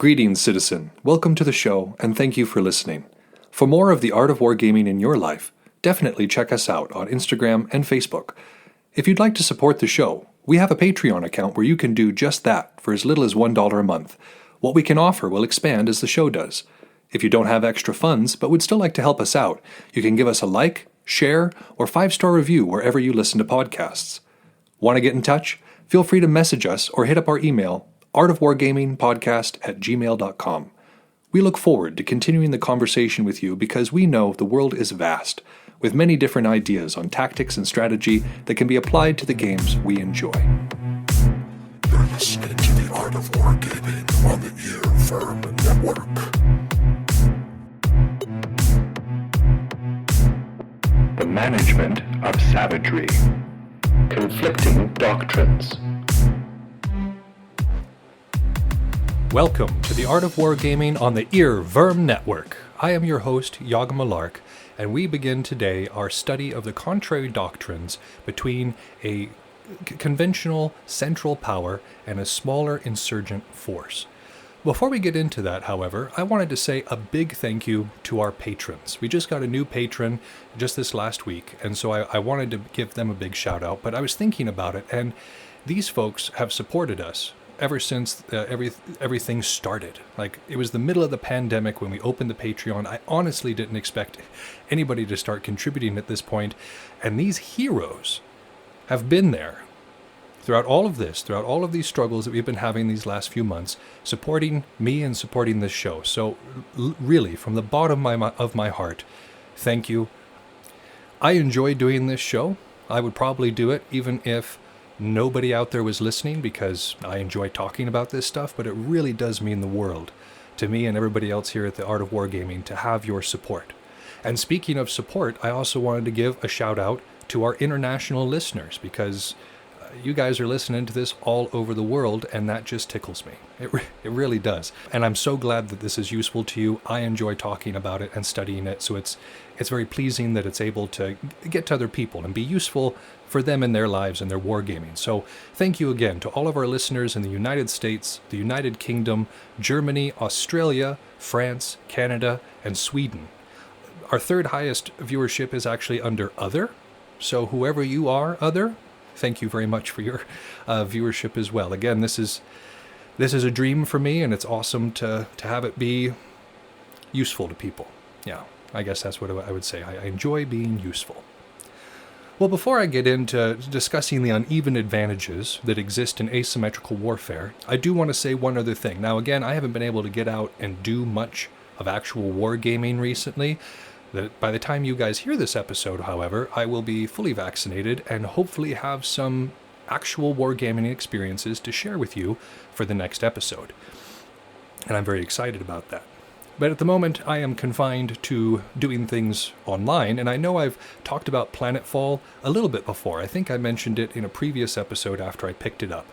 Greetings, citizen. Welcome to the show, and thank you for listening. For more of the art of wargaming in your life, definitely check us out on Instagram and Facebook. If you'd like to support the show, we have a Patreon account where you can do just that for as little as $1 a month. What we can offer will expand as the show does. If you don't have extra funds but would still like to help us out, you can give us a like, share, or 5-star review wherever you listen to podcasts. Want to get in touch? Feel free to message us or hit up our email, artofwargamingpodcast@gmail.com. We look forward to continuing the conversation with you because we know the world is vast, with many different ideas on tactics and strategy that can be applied to the games we enjoy. You're listening to the Art of Wargaming on the Earworm Network. The management of savagery. Conflicting doctrines. Welcome to the Art of Wargaming on the Earworm Network. I am your host, Malark, and we begin today our study of the contrary doctrines between a conventional central power and a smaller insurgent force. Before we get into that, however, I wanted to say a big thank you to our patrons. We just got a new patron just this last week, and so I wanted to give them a big shout out, but I was thinking about it, and these folks have supported us ever since everything started. Like, it was the middle of the pandemic when we opened the Patreon. I honestly didn't expect anybody to start contributing at this point, and these heroes have been there throughout all of this, throughout all of these struggles that we've been having these last few months, supporting me and supporting this show. So really, from the bottom of my heart, thank you. I enjoy doing this show. I would probably do it even if nobody out there was listening, because I enjoy talking about this stuff, but it really does mean the world to me and everybody else here at the Art of Wargaming to have your support. And speaking of support, I also wanted to give a shout out to our international listeners, because you guys are listening to this all over the world, and that just tickles me. It really does. And I'm so glad that this is useful to you. I enjoy talking about it and studying it, so it's very pleasing that it's able to get to other people and be useful for them in their lives and their wargaming. So thank you again to all of our listeners in the United States, the United Kingdom, Germany, Australia, France, Canada, and Sweden. Our third highest viewership is actually under Other, so whoever you are, Other, thank you very much for your viewership as well. Again, this is a dream for me, and it's awesome to have it be useful to people. Yeah, I guess that's what I would say. I enjoy being useful. Well, before I get into discussing the uneven advantages that exist in asymmetrical warfare, I do want to say one other thing. Now, again, I haven't been able to get out and do much of actual wargaming recently. By the time you guys hear this episode, however, I will be fully vaccinated and hopefully have some actual wargaming experiences to share with you for the next episode. And I'm very excited about that. But at the moment, I am confined to doing things online, and I know I've talked about Planetfall a little bit before. I think I mentioned it in a previous episode after I picked it up.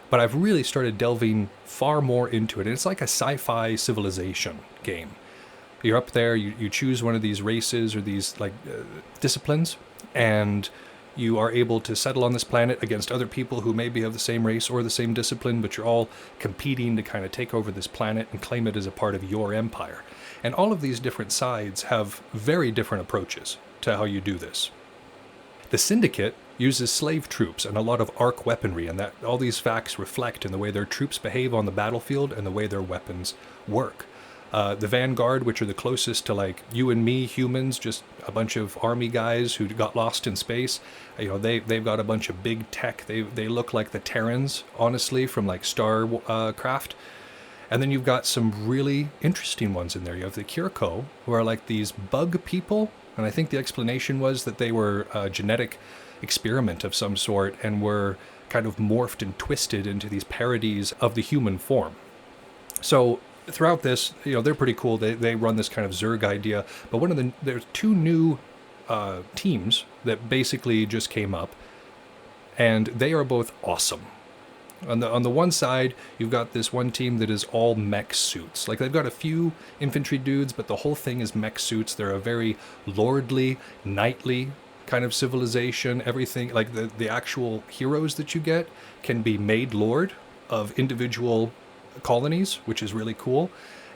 But I've really started delving far more into it, and it's like a sci-fi civilization game. You're up there, you choose one of these races or these disciplines, and you are able to settle on this planet against other people who may be of the same race or the same discipline, but you're all competing to kind of take over this planet and claim it as a part of your empire. And all of these different sides have very different approaches to how you do this. The Syndicate uses slave troops and a lot of arc weaponry, and that all these facts reflect in the way their troops behave on the battlefield and the way their weapons work. The Vanguard, which are the closest to like you and me humans, just a bunch of army guys who got lost in space. They've got a bunch of big tech. They look like the Terrans, honestly, from like StarCraft. And then you've got some really interesting ones in there. You have the Kirko, who are like these bug people, and I think the explanation was that they were a genetic experiment of some sort and were kind of morphed and twisted into these parodies of the human form. So throughout this, they're pretty cool. They run this kind of Zerg idea, but there's two new teams that basically just came up, and they are both awesome. On the one side, you've got this one team that is all mech suits. Like, they've got a few infantry dudes, but the whole thing is mech suits. They're a very lordly, knightly kind of civilization. Everything, like the actual heroes that you get can be made lord of individual colonies, which is really cool.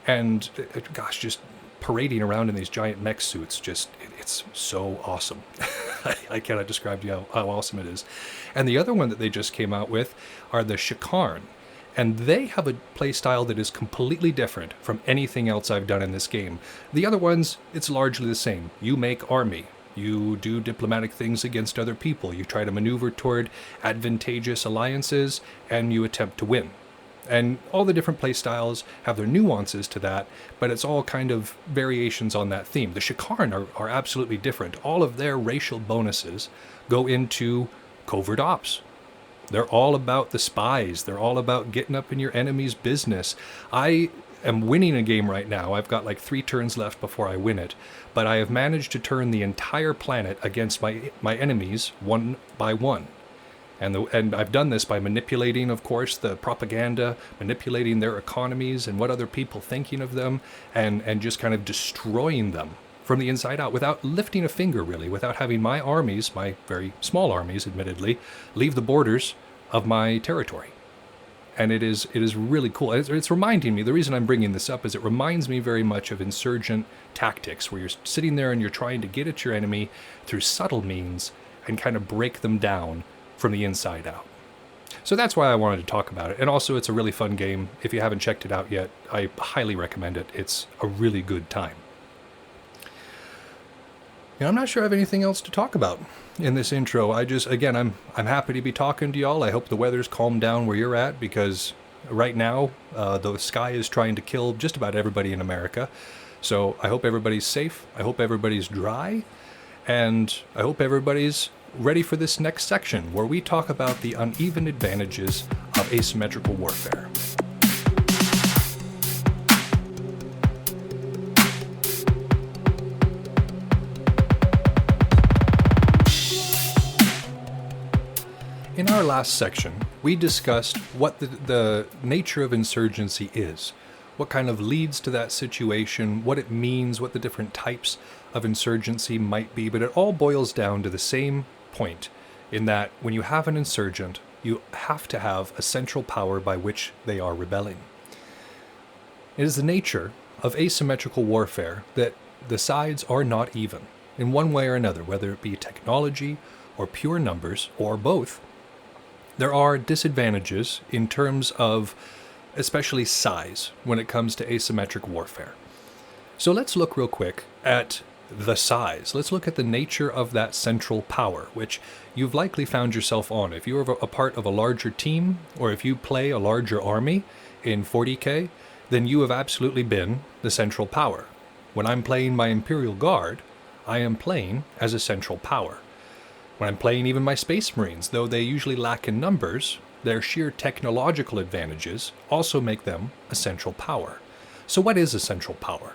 And gosh, just parading around in these giant mech suits, it's so awesome. I cannot describe to you how awesome it is. And the other one that they just came out with are the Shikarn. And they have a playstyle that is completely different from anything else I've done in this game. The other ones, it's largely the same. You make army. You do diplomatic things against other people. You try to maneuver toward advantageous alliances, and you attempt to win. And all the different playstyles have their nuances to that, but it's all kind of variations on that theme. The Shikarn are absolutely different. All of their racial bonuses go into covert ops. They're all about the spies. They're all about getting up in your enemy's business. I am winning a game right now. I've got like 3 turns left before I win it, but I have managed to turn the entire planet against my enemies one by one. And I've done this by manipulating, of course, the propaganda, manipulating their economies and what other people thinking of them, and just kind of destroying them from the inside out without lifting a finger, really, without having my armies, my very small armies, admittedly, leave the borders of my territory. And it is really cool. It's reminding me, the reason I'm bringing this up is it reminds me very much of insurgent tactics, where you're sitting there and you're trying to get at your enemy through subtle means and kind of break them down from the inside out. So that's why I wanted to talk about it. And also, it's a really fun game. If you haven't checked it out yet, I highly recommend it. It's a really good time. I'm not sure I have anything else to talk about in this intro. I'm happy to be talking to y'all. I hope the weather's calmed down where you're at, because right now the sky is trying to kill just about everybody in America. So I hope everybody's safe. I hope everybody's dry. And I hope everybody's ready for this next section, where we talk about the uneven advantages of asymmetrical warfare. In our last section, we discussed what the nature of insurgency is, what kind of leads to that situation, what it means, what the different types of insurgency might be, but it all boils down to the same point, in that when you have an insurgent, you have to have a central power by which they are rebelling. It is the nature of asymmetrical warfare that the sides are not even, in one way or another, whether it be technology or pure numbers or both. There are disadvantages in terms of especially size when it comes to asymmetric warfare. So let's look real quick at the size. Let's look at the nature of that central power, which you've likely found yourself on. If you're a part of a larger team, or if you play a larger army in 40k, then you have absolutely been the central power. When I'm playing my Imperial Guard, I am playing as a central power. When I'm playing even my Space Marines, though they usually lack in numbers, their sheer technological advantages also make them a central power. So what is a central power?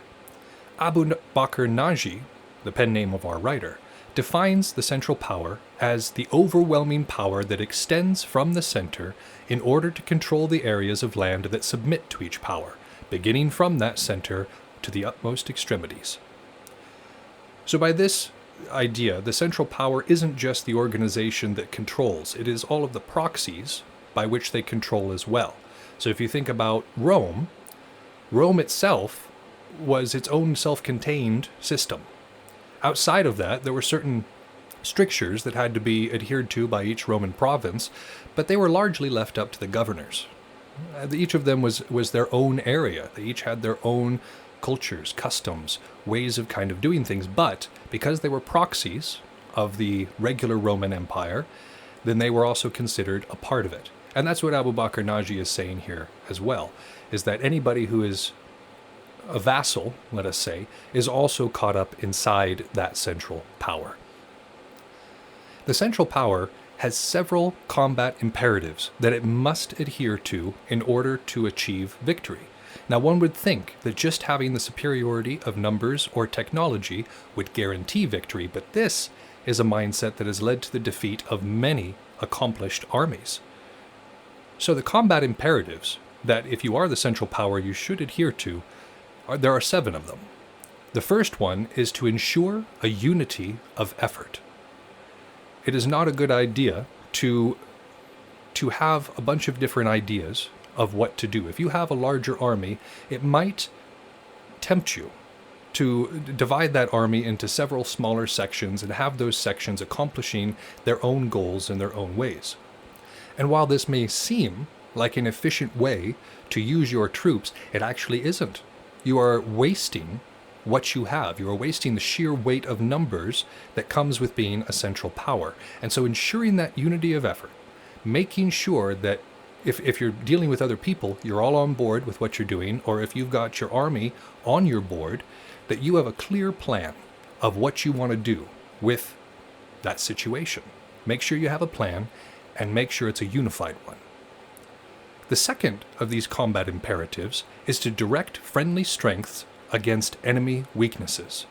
Abu Bakr Naji, the pen name of our writer, defines the central power as the overwhelming power that extends from the center in order to control the areas of land that submit to each power, beginning from that center to the utmost extremities. So by this idea, the central power isn't just the organization that controls, it is all of the proxies by which they control as well. So if you think about Rome itself was its own self-contained system. Outside of that, there were certain strictures that had to be adhered to by each Roman province, but they were largely left up to the governors. Each of them was their own area. They each had their own cultures, customs, ways of kind of doing things, but because they were proxies of the regular Roman Empire, then they were also considered a part of it. And that's what Abu Bakr Naji is saying here as well, is that anybody who is a vassal, let us say, is also caught up inside that central power. The central power has several combat imperatives that it must adhere to in order to achieve victory. Now, one would think that just having the superiority of numbers or technology would guarantee victory, but this is a mindset that has led to the defeat of many accomplished armies. So the combat imperatives that if you are the central power you should adhere to, there are 7 of them. The first one is to ensure a unity of effort. It is not a good idea to have a bunch of different ideas of what to do. If you have a larger army, it might tempt you to divide that army into several smaller sections and have those sections accomplishing their own goals in their own ways. And while this may seem like an efficient way to use your troops, it actually isn't. You are wasting what you have. You are wasting the sheer weight of numbers that comes with being a central power. And so ensuring that unity of effort, making sure that if you're dealing with other people, you're all on board with what you're doing, or if you've got your army on your board, that you have a clear plan of what you want to do with that situation. Make sure you have a plan, and make sure it's a unified one. The second of these combat imperatives is to direct friendly strengths against enemy weaknesses.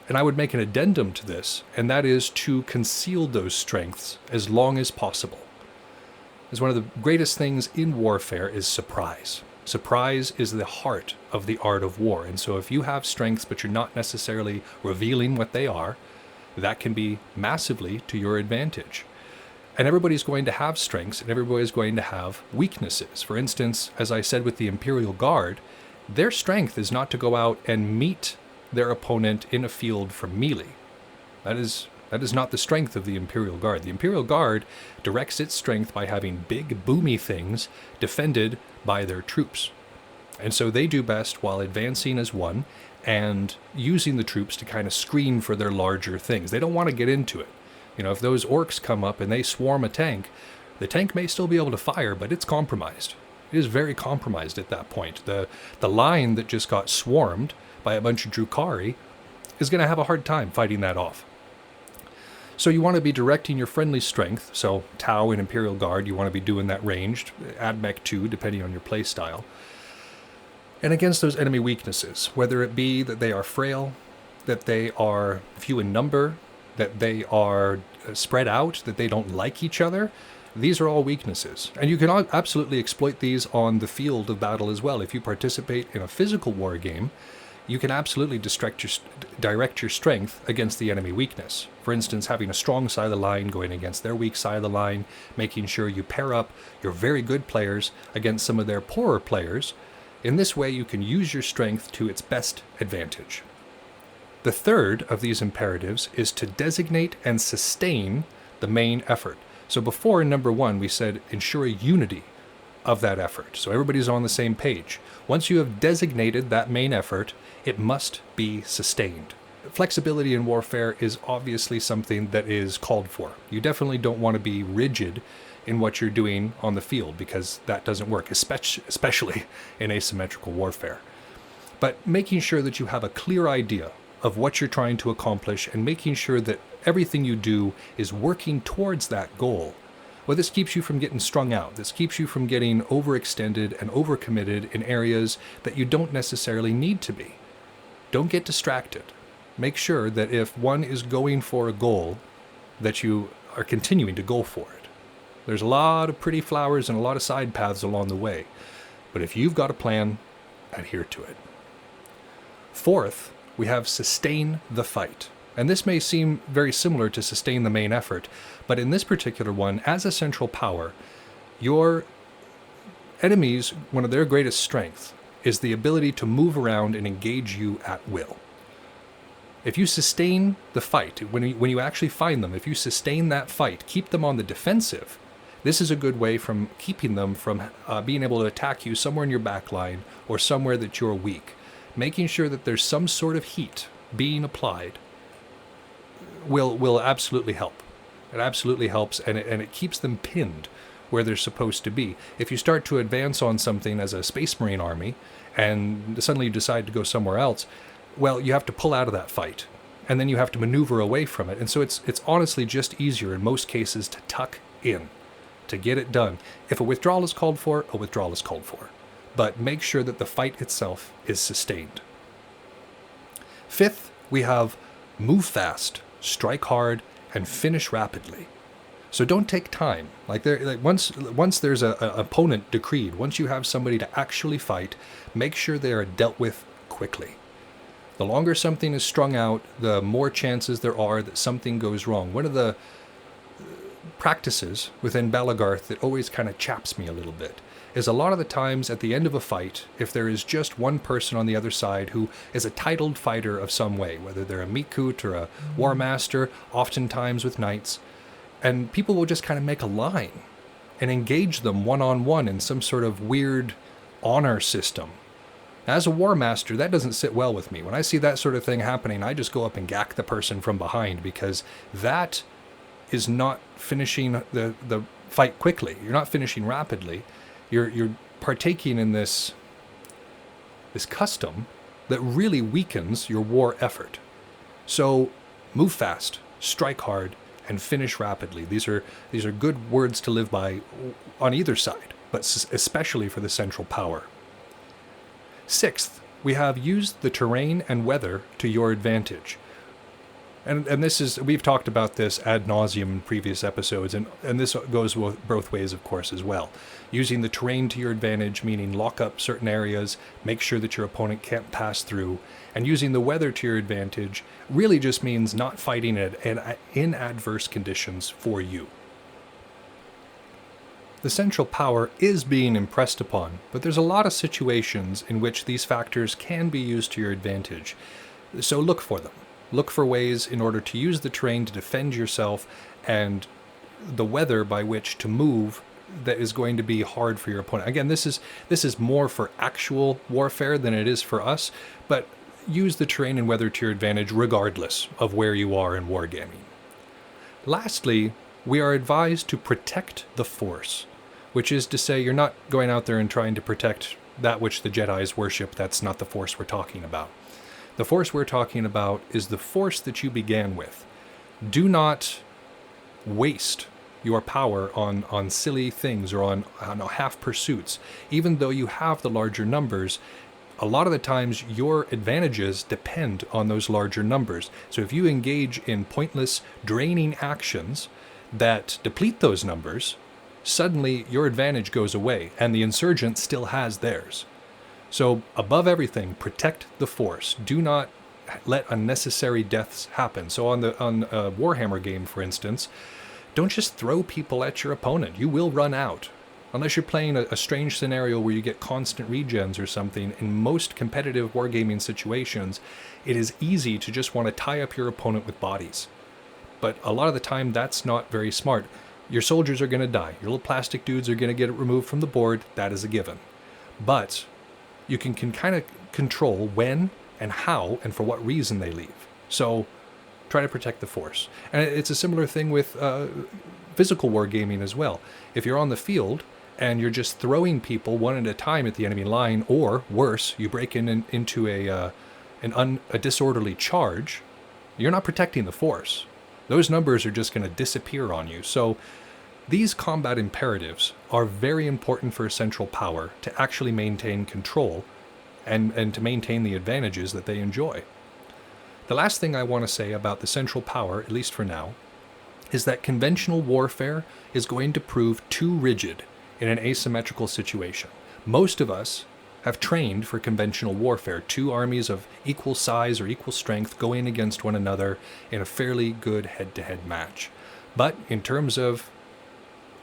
And I would make an addendum to this, and that is to conceal those strengths as long as possible. As one of the greatest things in warfare is surprise. Surprise is the heart of the art of war. And so if you have strengths but you're not necessarily revealing what they are, that can be massively to your advantage. And everybody's going to have strengths and everybody's going to have weaknesses. For instance, as I said with the Imperial Guard, their strength is not to go out and meet their opponent in a field from melee. That is not the strength of the Imperial Guard. The Imperial Guard directs its strength by having big, boomy things defended by their troops. And so they do best while advancing as one and using the troops to kind of screen for their larger things. They don't want to get into it. You know, if those orcs come up and they swarm a tank, the tank may still be able to fire, but it's compromised. It is very compromised at that point. The line that just got swarmed by a bunch of Drukhari is going to have a hard time fighting that off. So you want to be directing your friendly strength, so Tau and Imperial Guard, you want to be doing that ranged, add Mech 2, depending on your play style. And against those enemy weaknesses, whether it be that they are frail, that they are few in number, that they are spread out, that they don't like each other, these are all weaknesses. And you can absolutely exploit these on the field of battle as well. If you participate in a physical war game, you can absolutely direct your strength against the enemy weakness. For instance, having a strong side of the line going against their weak side of the line, making sure you pair up your very good players against some of their poorer players. In this way, you can use your strength to its best advantage. The third of these imperatives is to designate and sustain the main effort. So before in number 1, we said ensure unity of that effort. So everybody's on the same page. Once you have designated that main effort, it must be sustained. Flexibility in warfare is obviously something that is called for. You definitely don't want to be rigid in what you're doing on the field because that doesn't work, especially in asymmetrical warfare. But making sure that you have a clear idea of what you're trying to accomplish and making sure that everything you do is working towards that goal. Well, this keeps you from getting strung out. This keeps you from getting overextended and overcommitted in areas that you don't necessarily need to be. Don't get distracted. Make sure that if one is going for a goal, that you are continuing to go for it. There's a lot of pretty flowers and a lot of side paths along the way. But if you've got a plan, adhere to it. Fourth, we have sustain the fight. And this may seem very similar to sustain the main effort, but in this particular one, as a central power, your enemies, one of their greatest strengths, is the ability to move around and engage you at will. If you sustain the fight, when you actually find them, if you sustain that fight, keep them on the defensive, this is a good way from keeping them from being able to attack you somewhere in your back line or somewhere that you're weak. Making sure that there's some sort of heat being applied will absolutely help. It absolutely helps, and it keeps them pinned where they're supposed to be. If you start to advance on something as a Space Marine army, and suddenly you decide to go somewhere else, well, you have to pull out of that fight, and then you have to maneuver away from it. And so it's honestly just easier in most cases to tuck in, to get it done. If a withdrawal is called for, a withdrawal is called for. But make sure that the fight itself is sustained. Fifth, we have move fast, strike hard, and finish rapidly. So don't take time. Once there's an opponent decreed, once you have somebody to actually fight, make sure they are dealt with quickly. The longer something is strung out, the more chances there are that something goes wrong. One of the practices within Balagarth that always kind of chaps me a little bit is a lot of the times at the end of a fight, if there is just one person on the other side who is a titled fighter of some way, whether they're a Mikut or a War Master, oftentimes with knights, and people will just kind of make a line and engage them one-on-one in some sort of weird honor system. As a War Master, that doesn't sit well with me. When I see that sort of thing happening, I just go up and gack the person from behind, because that is not finishing the fight quickly. You're not finishing rapidly. You're partaking in this custom that really weakens your war effort. So move fast, strike hard, and finish rapidly. These are good words to live by on either side, but especially for the central power. Sixth, we have used the terrain and weather to your advantage. And this is, we've talked about this ad nauseum in previous episodes, and this goes both ways, of course, as well. Using the terrain to your advantage, meaning lock up certain areas, make sure that your opponent can't pass through, and using the weather to your advantage really just means not fighting in adverse conditions for you. The central power is being impressed upon, but there's a lot of situations in which these factors can be used to your advantage. So look for them. Look for ways in order to use the terrain to defend yourself, and the weather by which to move that is going to be hard for your opponent. Again, this is more for actual warfare than it is for us, but use the terrain and weather to your advantage regardless of where you are in wargaming. Lastly, we are advised to protect the Force, which is to say you're not going out there and trying to protect that which the Jedis worship. That's not the Force we're talking about. The Force we're talking about is the Force that you began with. Do not waste your power on silly things or on half pursuits. Even though you have the larger numbers, a lot of the times your advantages depend on those larger numbers. So if you engage in pointless, draining actions that deplete those numbers, suddenly your advantage goes away and the insurgent still has theirs. So above everything, protect the Force. Do not let unnecessary deaths happen. So on a Warhammer game, for instance, don't just throw people at your opponent. You will run out. Unless you're playing a strange scenario where you get constant regens or something, in most competitive wargaming situations, it is easy to just want to tie up your opponent with bodies. But a lot of the time, that's not very smart. Your soldiers are going to die. Your little plastic dudes are going to get removed from the board. That is a given. But you can kind of control when and how and for what reason they leave. So try to protect the Force. And it's a similar thing with physical wargaming as well. If you're on the field and you're just throwing people one at a time at the enemy line, or worse, you break into a disorderly charge, you're not protecting the Force. Those numbers are just going to disappear on you. So these combat imperatives are very important for a central power to actually maintain control and to maintain the advantages that they enjoy. The last thing I want to say about the central power, at least for now, is that conventional warfare is going to prove too rigid in an asymmetrical situation. Most of us have trained for conventional warfare, two armies of equal size or equal strength going against one another in a fairly good head-to-head match. But in terms of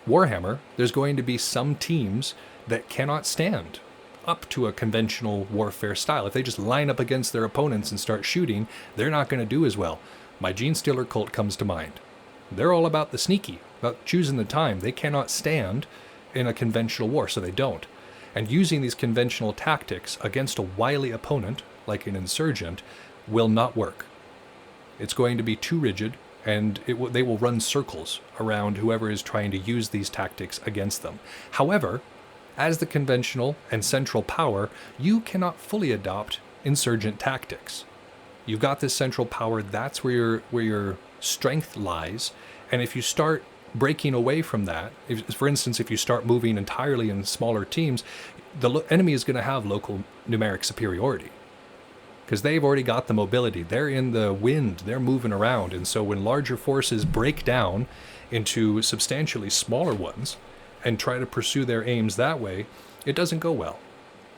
Warhammer, there's going to be some teams that cannot stand up to a conventional warfare style. If they just line up against their opponents and start shooting, they're not going to do as well. My Gene Stealer cult comes to mind. They're all about the sneaky, about choosing the time. They cannot stand in a conventional war, so they don't. And using these conventional tactics against a wily opponent, like an insurgent, will not work. It's going to be too rigid, and they will run circles around whoever is trying to use these tactics against them. However, as the conventional and central power, you cannot fully adopt insurgent tactics. You've got this central power, that's where your strength lies, and if you start breaking away from that, for instance, if you start moving entirely in smaller teams, the enemy is going to have local numeric superiority because they've already got the mobility. They're in the wind, they're moving around, and so when larger forces break down into substantially smaller ones and try to pursue their aims that way, it doesn't go well.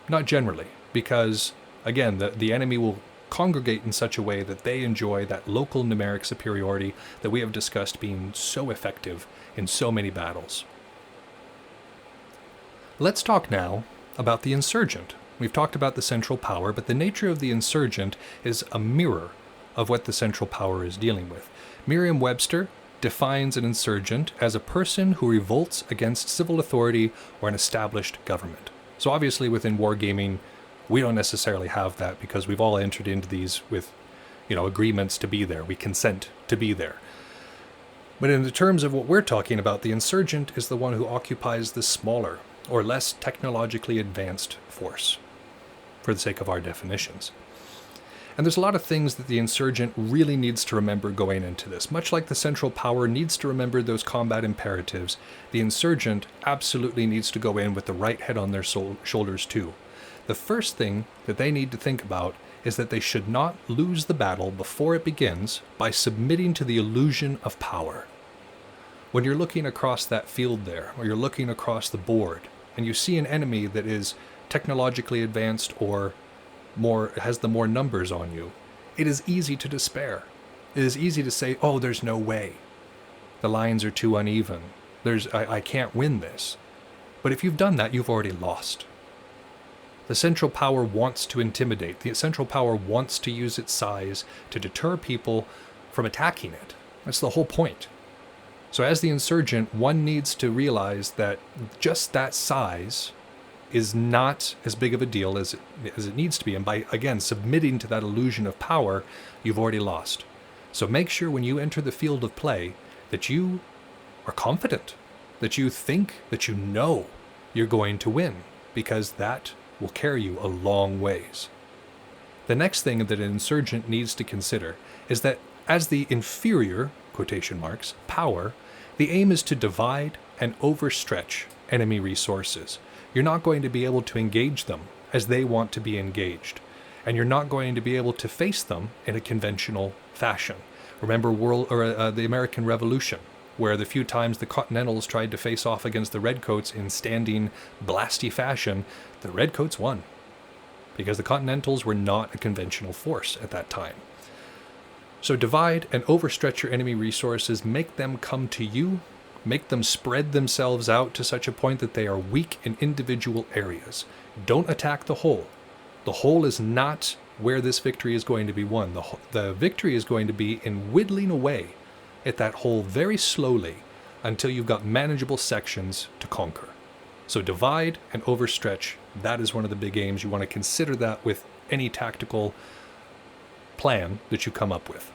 Not generally, because again, the enemy will congregate in such a way that they enjoy that local numeric superiority that we have discussed being so effective in so many battles. Let's talk now about the insurgent. We've talked about the central power, but the nature of the insurgent is a mirror of what the central power is dealing with. Merriam-Webster defines an insurgent as a person who revolts against civil authority or an established government. So obviously within wargaming, we don't necessarily have that because we've all entered into these with, agreements to be there. We consent to be there. But in the terms of what we're talking about, the insurgent is the one who occupies the smaller or less technologically advanced force, for the sake of our definitions. And there's a lot of things that the insurgent really needs to remember going into this. Much like the central power needs to remember those combat imperatives, the insurgent absolutely needs to go in with the right head on their shoulders too. The first thing that they need to think about is that they should not lose the battle before it begins by submitting to the illusion of power. When you're looking across that field there, or you're looking across the board, and you see an enemy that is technologically advanced or has the more numbers on you, it is easy to despair. It is easy to say, oh, there's no way. The lines are too uneven. I can't win this. But if you've done that, you've already lost. The central power wants to intimidate. The central power wants to use its size to deter people from attacking it. That's the whole point. So as the insurgent, one needs to realize that just that size is not as big of a deal as it needs to be. And by, again, submitting to that illusion of power, you've already lost. So make sure when you enter the field of play that you are confident, that you think, that you know you're going to win, because that will carry you a long ways. The next thing that an insurgent needs to consider is that as the inferior, quotation marks, power, the aim is to divide and overstretch enemy resources. You're not going to be able to engage them as they want to be engaged, and you're not going to be able to face them in a conventional fashion. Remember the American Revolution, where the few times the Continentals tried to face off against the Redcoats in standing, blasty fashion, the Redcoats won, because the Continentals were not a conventional force at that time. So divide and overstretch your enemy resources, make them come to you, make them spread themselves out to such a point that they are weak in individual areas. Don't attack the whole. The whole is not where this victory is going to be won. The victory is going to be in whittling away at that whole very slowly until you've got manageable sections to conquer. So divide and overstretch, that is one of the big aims. You want to consider that with any tactical plan that you come up with.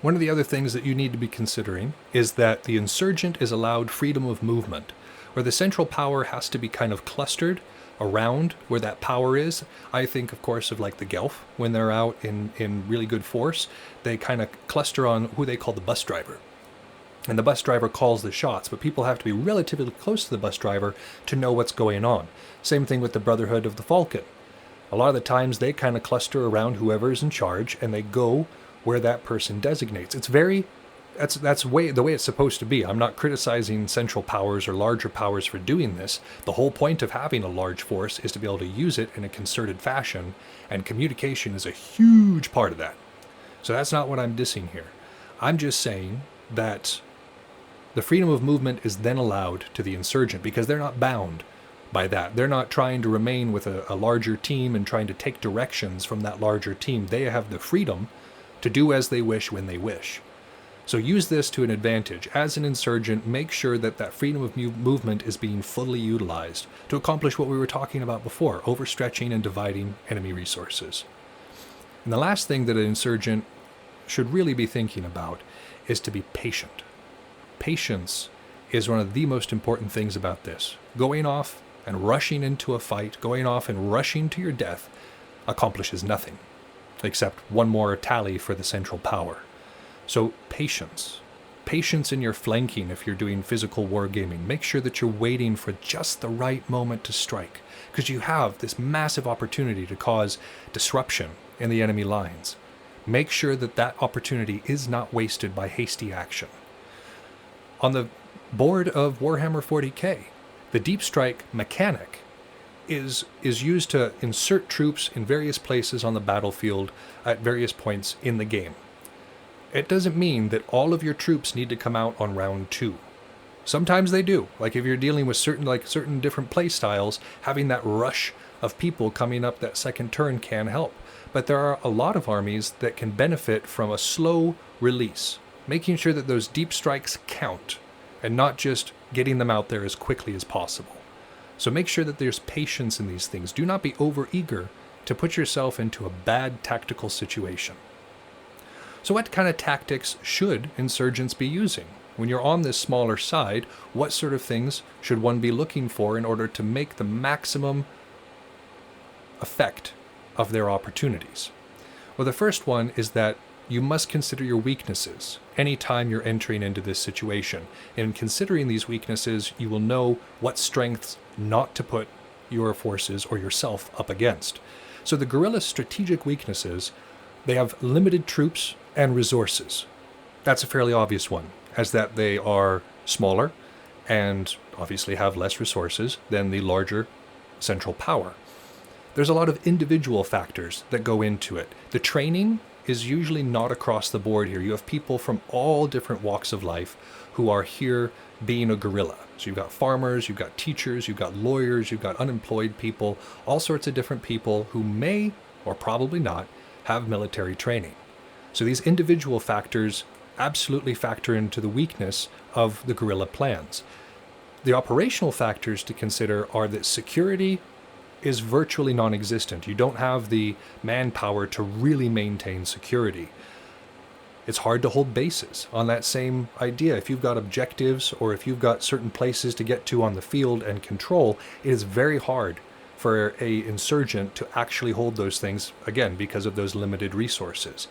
One of the other things that you need to be considering is that the insurgent is allowed freedom of movement, where the central power has to be kind of clustered around where that power is. I think, of course, of like the Guelph, when they're out in really good force, they kind of cluster on who they call the bus driver. And the bus driver calls the shots, but people have to be relatively close to the bus driver to know what's going on. Same thing with the Brotherhood of the Falcon. A lot of the times they kind of cluster around whoever is in charge, and they go where that person designates. That's the way it's supposed to be. I'm not criticizing central powers or larger powers for doing this. The whole point of having a large force is to be able to use it in a concerted fashion, and communication is a huge part of that. So that's not what I'm dissing here. I'm just saying that the freedom of movement is then allowed to the insurgent because they're not bound by that. They're not trying to remain with a larger team and trying to take directions from that larger team. They have the freedom to do as they wish when they wish. So use this to an advantage. As an insurgent, make sure that that freedom of movement is being fully utilized to accomplish what we were talking about before, overstretching and dividing enemy resources. And the last thing that an insurgent should really be thinking about is to be patient. Patience is one of the most important things about this. Going off and rushing into a fight, going off and rushing to your death, accomplishes nothing, except one more tally for the central power. So patience. Patience in your flanking if you're doing physical wargaming. Make sure that you're waiting for just the right moment to strike, because you have this massive opportunity to cause disruption in the enemy lines. Make sure that that opportunity is not wasted by hasty action. On the board of Warhammer 40k, the deep strike mechanic is used to insert troops in various places on the battlefield at various points in the game. It doesn't mean that all of your troops need to come out on round 2. Sometimes they do. Like if you're dealing with certain different play styles, having that rush of people coming up that second turn can help. But there are a lot of armies that can benefit from a slow release, making sure that those deep strikes count and not just getting them out there as quickly as possible. So make sure that there's patience in these things. Do not be overeager to put yourself into a bad tactical situation. So what kind of tactics should insurgents be using? When you're on this smaller side, what sort of things should one be looking for in order to make the maximum effect of their opportunities? Well, the first one is that you must consider your weaknesses anytime you're entering into this situation. In considering these weaknesses, you will know what strengths not to put your forces or yourself up against. So the guerrilla's strategic weaknesses, they have limited troops and resources. That's a fairly obvious one, as that they are smaller and obviously have less resources than the larger central power. There's a lot of individual factors that go into it. The training is usually not across the board here. You have people from all different walks of life who are here being a guerrilla. So you've got farmers, you've got teachers, you've got lawyers, you've got unemployed people, all sorts of different people who may, or probably not, have military training. So these individual factors absolutely factor into the weakness of the guerrilla plans. The operational factors to consider are that security is virtually non-existent. You don't have the manpower to really maintain security. It's hard to hold bases on that same idea. If you've got objectives or if you've got certain places to get to on the field and control, it is very hard for a insurgent to actually hold those things, again, because of those limited resources.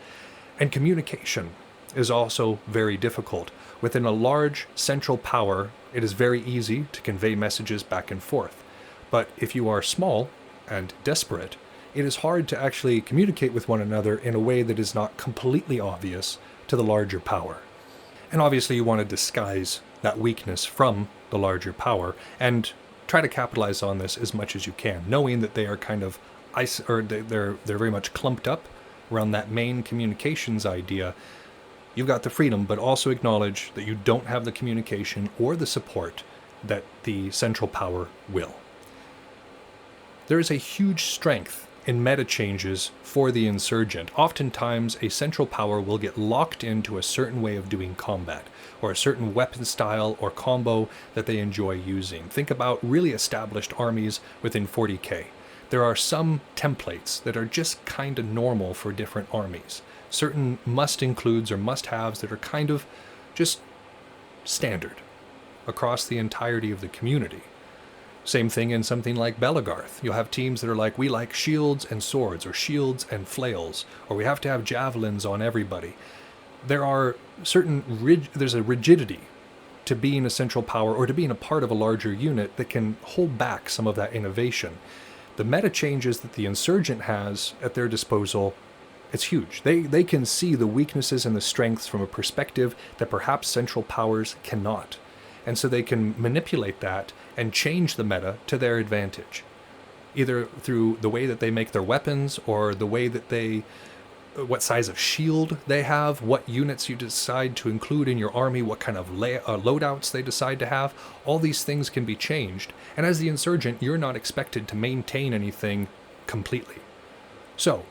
And communication is also very difficult. Within a large central power, it is very easy to convey messages back and forth. But if you are small and desperate, it is hard to actually communicate with one another in a way that is not completely obvious to the larger power. And obviously you want to disguise that weakness from the larger power and try to capitalize on this as much as you can, knowing that they are kind of they're very much clumped up around that main communications idea. You've got the freedom, but also acknowledge that you don't have the communication or the support that the central power will. There is a huge strength in meta changes for the insurgent. Oftentimes, a central power will get locked into a certain way of doing combat, or a certain weapon style or combo that they enjoy using. Think about really established armies within 40k. There are some templates that are just kind of normal for different armies. Certain must-includes or must-haves that are kind of just standard across the entirety of the community. Same thing in something like Belagarth. You'll have teams that are like, we like shields and swords, or shields and flails, or we have to have javelins on everybody. There are there's a rigidity to being a central power or to being a part of a larger unit that can hold back some of that innovation. The meta changes that the insurgent has at their disposal, it's huge. They can see the weaknesses and the strengths from a perspective that perhaps central powers cannot. And so they can manipulate that and change the meta to their advantage, either through the way that they make their weapons or the way that what size of shield they have, what units you decide to include in your army, what kind of loadouts they decide to have. All these things can be changed. And as the insurgent, you're not expected to maintain anything completely. So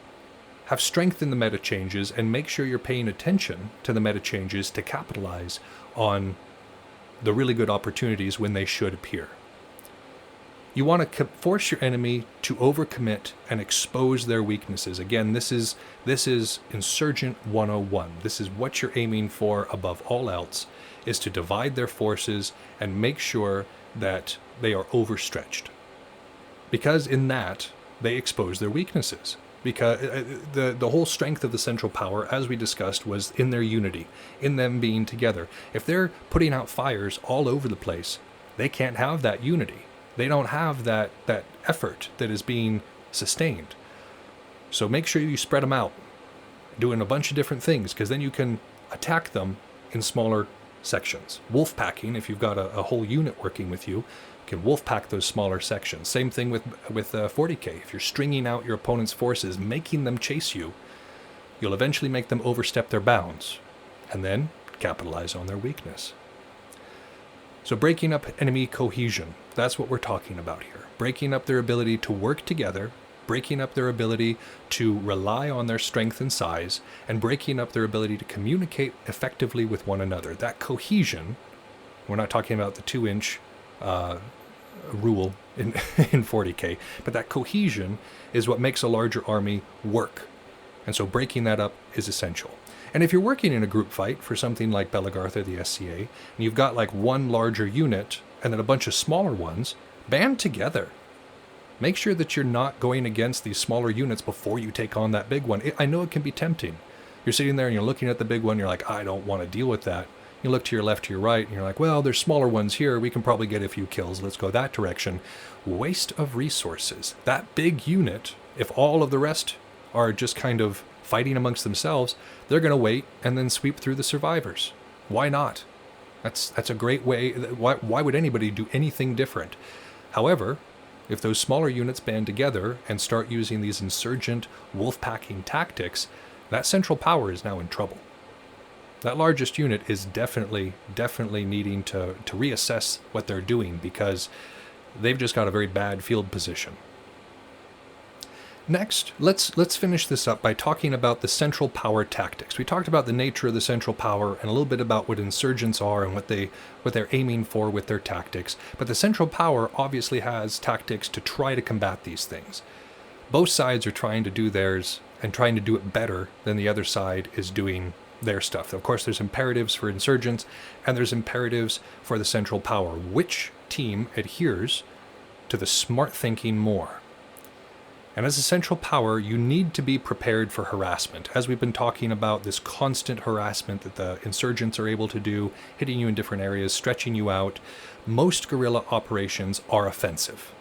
have strength in the meta changes and make sure you're paying attention to the meta changes to capitalize on the really good opportunities when they should appear. You want to force your enemy to overcommit and expose their weaknesses. Again, this is Insurgent 101. This is what you're aiming for above all else, is to divide their forces and make sure that they are overstretched. Because in that, they expose their weaknesses. Because the whole strength of the central power, as we discussed, was in their unity, in them being together. If they're putting out fires all over the place, they can't have that unity. They don't have that effort that is being sustained. So make sure you spread them out, doing a bunch of different things, because then you can attack them in smaller sections. Wolf packing, if you've got a whole unit working with you, can wolf pack those smaller sections. Same thing with 40k. If you're stringing out your opponent's forces, making them chase you, you'll eventually make them overstep their bounds, and then capitalize on their weakness. So breaking up enemy cohesion, that's what we're talking about here. Breaking up their ability to work together, breaking up their ability to rely on their strength and size, and breaking up their ability to communicate effectively with one another. That cohesion, we're not talking about the 2-inch rule in 40K, but that cohesion is what makes a larger army work. And so breaking that up is essential. And if you're working in a group fight for something like Belagarth or the SCA, and you've got like one larger unit and then a bunch of smaller ones, band together. Make sure that you're not going against these smaller units before you take on that big one. I know it can be tempting. You're sitting there and you're looking at the big one, you're like, I don't want to deal with that. You look to your left, to your right, and you're like, well, there's smaller ones here. We can probably get a few kills. Let's go that direction. Waste of resources. That big unit, if all of the rest are just kind of fighting amongst themselves, they're going to wait and then sweep through the survivors. Why not? That's a great way. Why would anybody do anything different? However, if those smaller units band together and start using these insurgent wolf-packing tactics, that central power is now in trouble. That largest unit is definitely needing to reassess what they're doing, because they've just got a very bad field position. Next, let's finish this up by talking about the central power tactics. We talked about the nature of the central power and a little bit about what insurgents are and what they're aiming for with their tactics. But the central power obviously has tactics to try to combat these things. Both sides are trying to do theirs and trying to do it better than the other side is doing their stuff. Of course, there's imperatives for insurgents and there's imperatives for the central power. Which team adheres to the smart thinking more? And as a central power, you need to be prepared for harassment. As we've been talking about, this constant harassment that the insurgents are able to do, hitting you in different areas, stretching you out. Most guerrilla operations are offensive.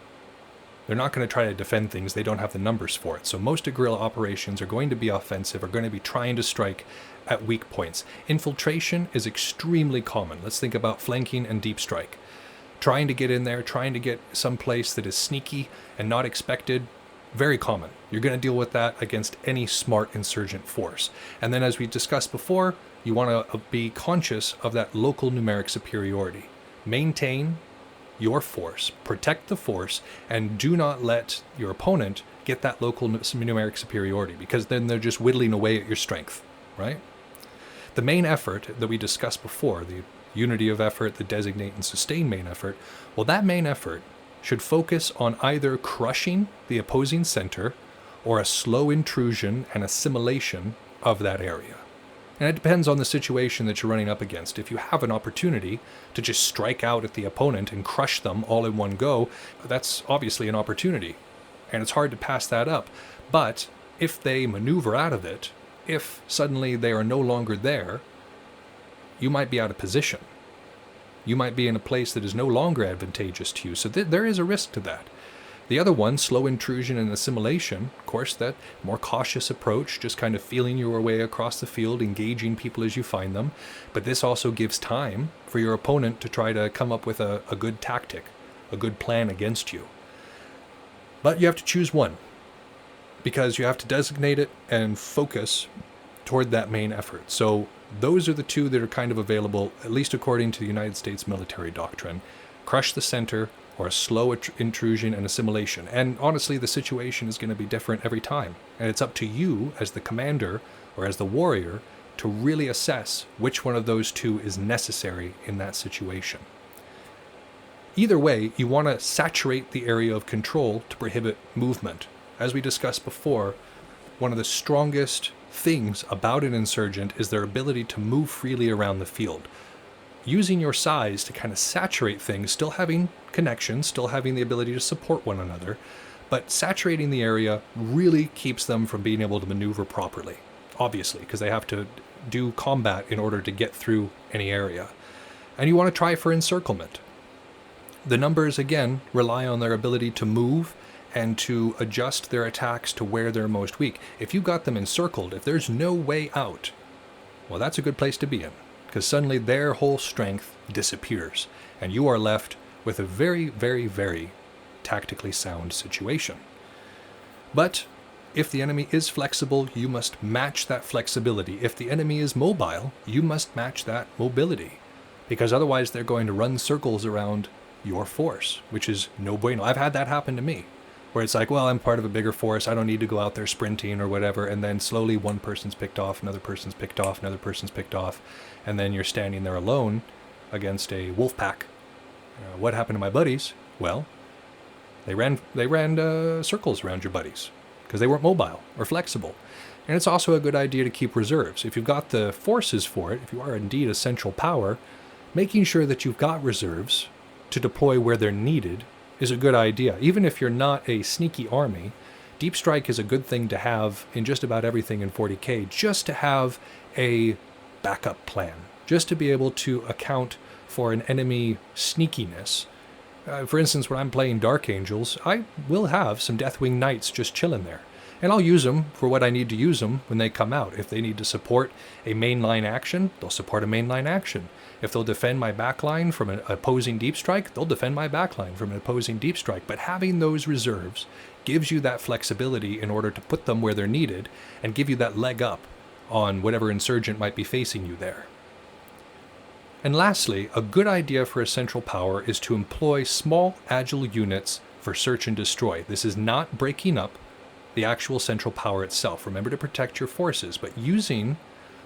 They're not going to try to defend things. They don't have the numbers for it. So most guerrilla operations are going to be offensive, are going to be trying to strike at weak points. Infiltration is extremely common. Let's think about flanking and deep strike. Trying to get in there, trying to get someplace that is sneaky and not expected. Very common. You're going to deal with that against any smart insurgent force. And then, as we discussed before, you want to be conscious of that local numeric superiority. Maintain your force, protect the force, and do not let your opponent get that local numeric superiority, because then they're just whittling away at your strength, right? The main effort that we discussed before, the unity of effort, the designate and sustain main effort, well, that main effort should focus on either crushing the opposing center or a slow intrusion and assimilation of that area. And it depends on the situation that you're running up against. If you have an opportunity to just strike out at the opponent and crush them all in one go, that's obviously an opportunity. And it's hard to pass that up. But if they maneuver out of it, if suddenly they are no longer there, you might be out of position. You might be in a place that is no longer advantageous to you. So there is a risk to that. The other one, slow intrusion and assimilation, of course, that more cautious approach, just kind of feeling your way across the field, engaging people as you find them. But this also gives time for your opponent to try to come up with a good tactic, a good plan against you. But you have to choose one, because you have to designate it and focus toward that main effort. So those are the two that are kind of available, at least according to the United States military doctrine. Crush the center, or a slow intrusion and assimilation. And honestly, the situation is going to be different every time. And it's up to you as the commander or as the warrior to really assess which one of those two is necessary in that situation. Either way, you want to saturate the area of control to prohibit movement. As we discussed before, one of the strongest things about an insurgent is their ability to move freely around the field. Using your size to kind of saturate things, still having connections, still having the ability to support one another, but saturating the area really keeps them from being able to maneuver properly, obviously, because they have to do combat in order to get through any area. And you want to try for encirclement. The numbers, again, rely on their ability to move and to adjust their attacks to where they're most weak. If you've got them encircled, if there's no way out, well, that's a good place to be in, because suddenly their whole strength disappears, and you are left with a very, very, very tactically sound situation. But if the enemy is flexible, you must match that flexibility. If the enemy is mobile, you must match that mobility. because otherwise they're going to run circles around your force, which is no bueno. I've had that happen to me, where it's like, well, I'm part of a bigger force, I don't need to go out there sprinting or whatever, and then slowly one person's picked off, another person's picked off, another person's picked off, and then you're standing there alone against a wolf pack. What happened to my buddies? Well, they ran circles around your buddies because they weren't mobile or flexible. And it's also a good idea to keep reserves. If you've got the forces for it, if you are indeed a central power, making sure that you've got reserves to deploy where they're needed is a good idea. Even if you're not a sneaky army, Deep Strike is a good thing to have in just about everything in 40k, just to have a backup plan, just to be able to account for an enemy sneakiness. For instance, when I'm playing Dark Angels, I will have some Deathwing Knights just chilling there. And I'll use them for what I need to use them when they come out. If they need to support a mainline action, they'll support a mainline action. If they'll defend my backline from an opposing deep strike, they'll defend my backline from an opposing deep strike. But having those reserves gives you that flexibility in order to put them where they're needed and give you that leg up on whatever insurgent might be facing you there. And lastly, a good idea for a central power is to employ small, agile units for search and destroy. This is not breaking up the actual central power itself. Remember to protect your forces, but using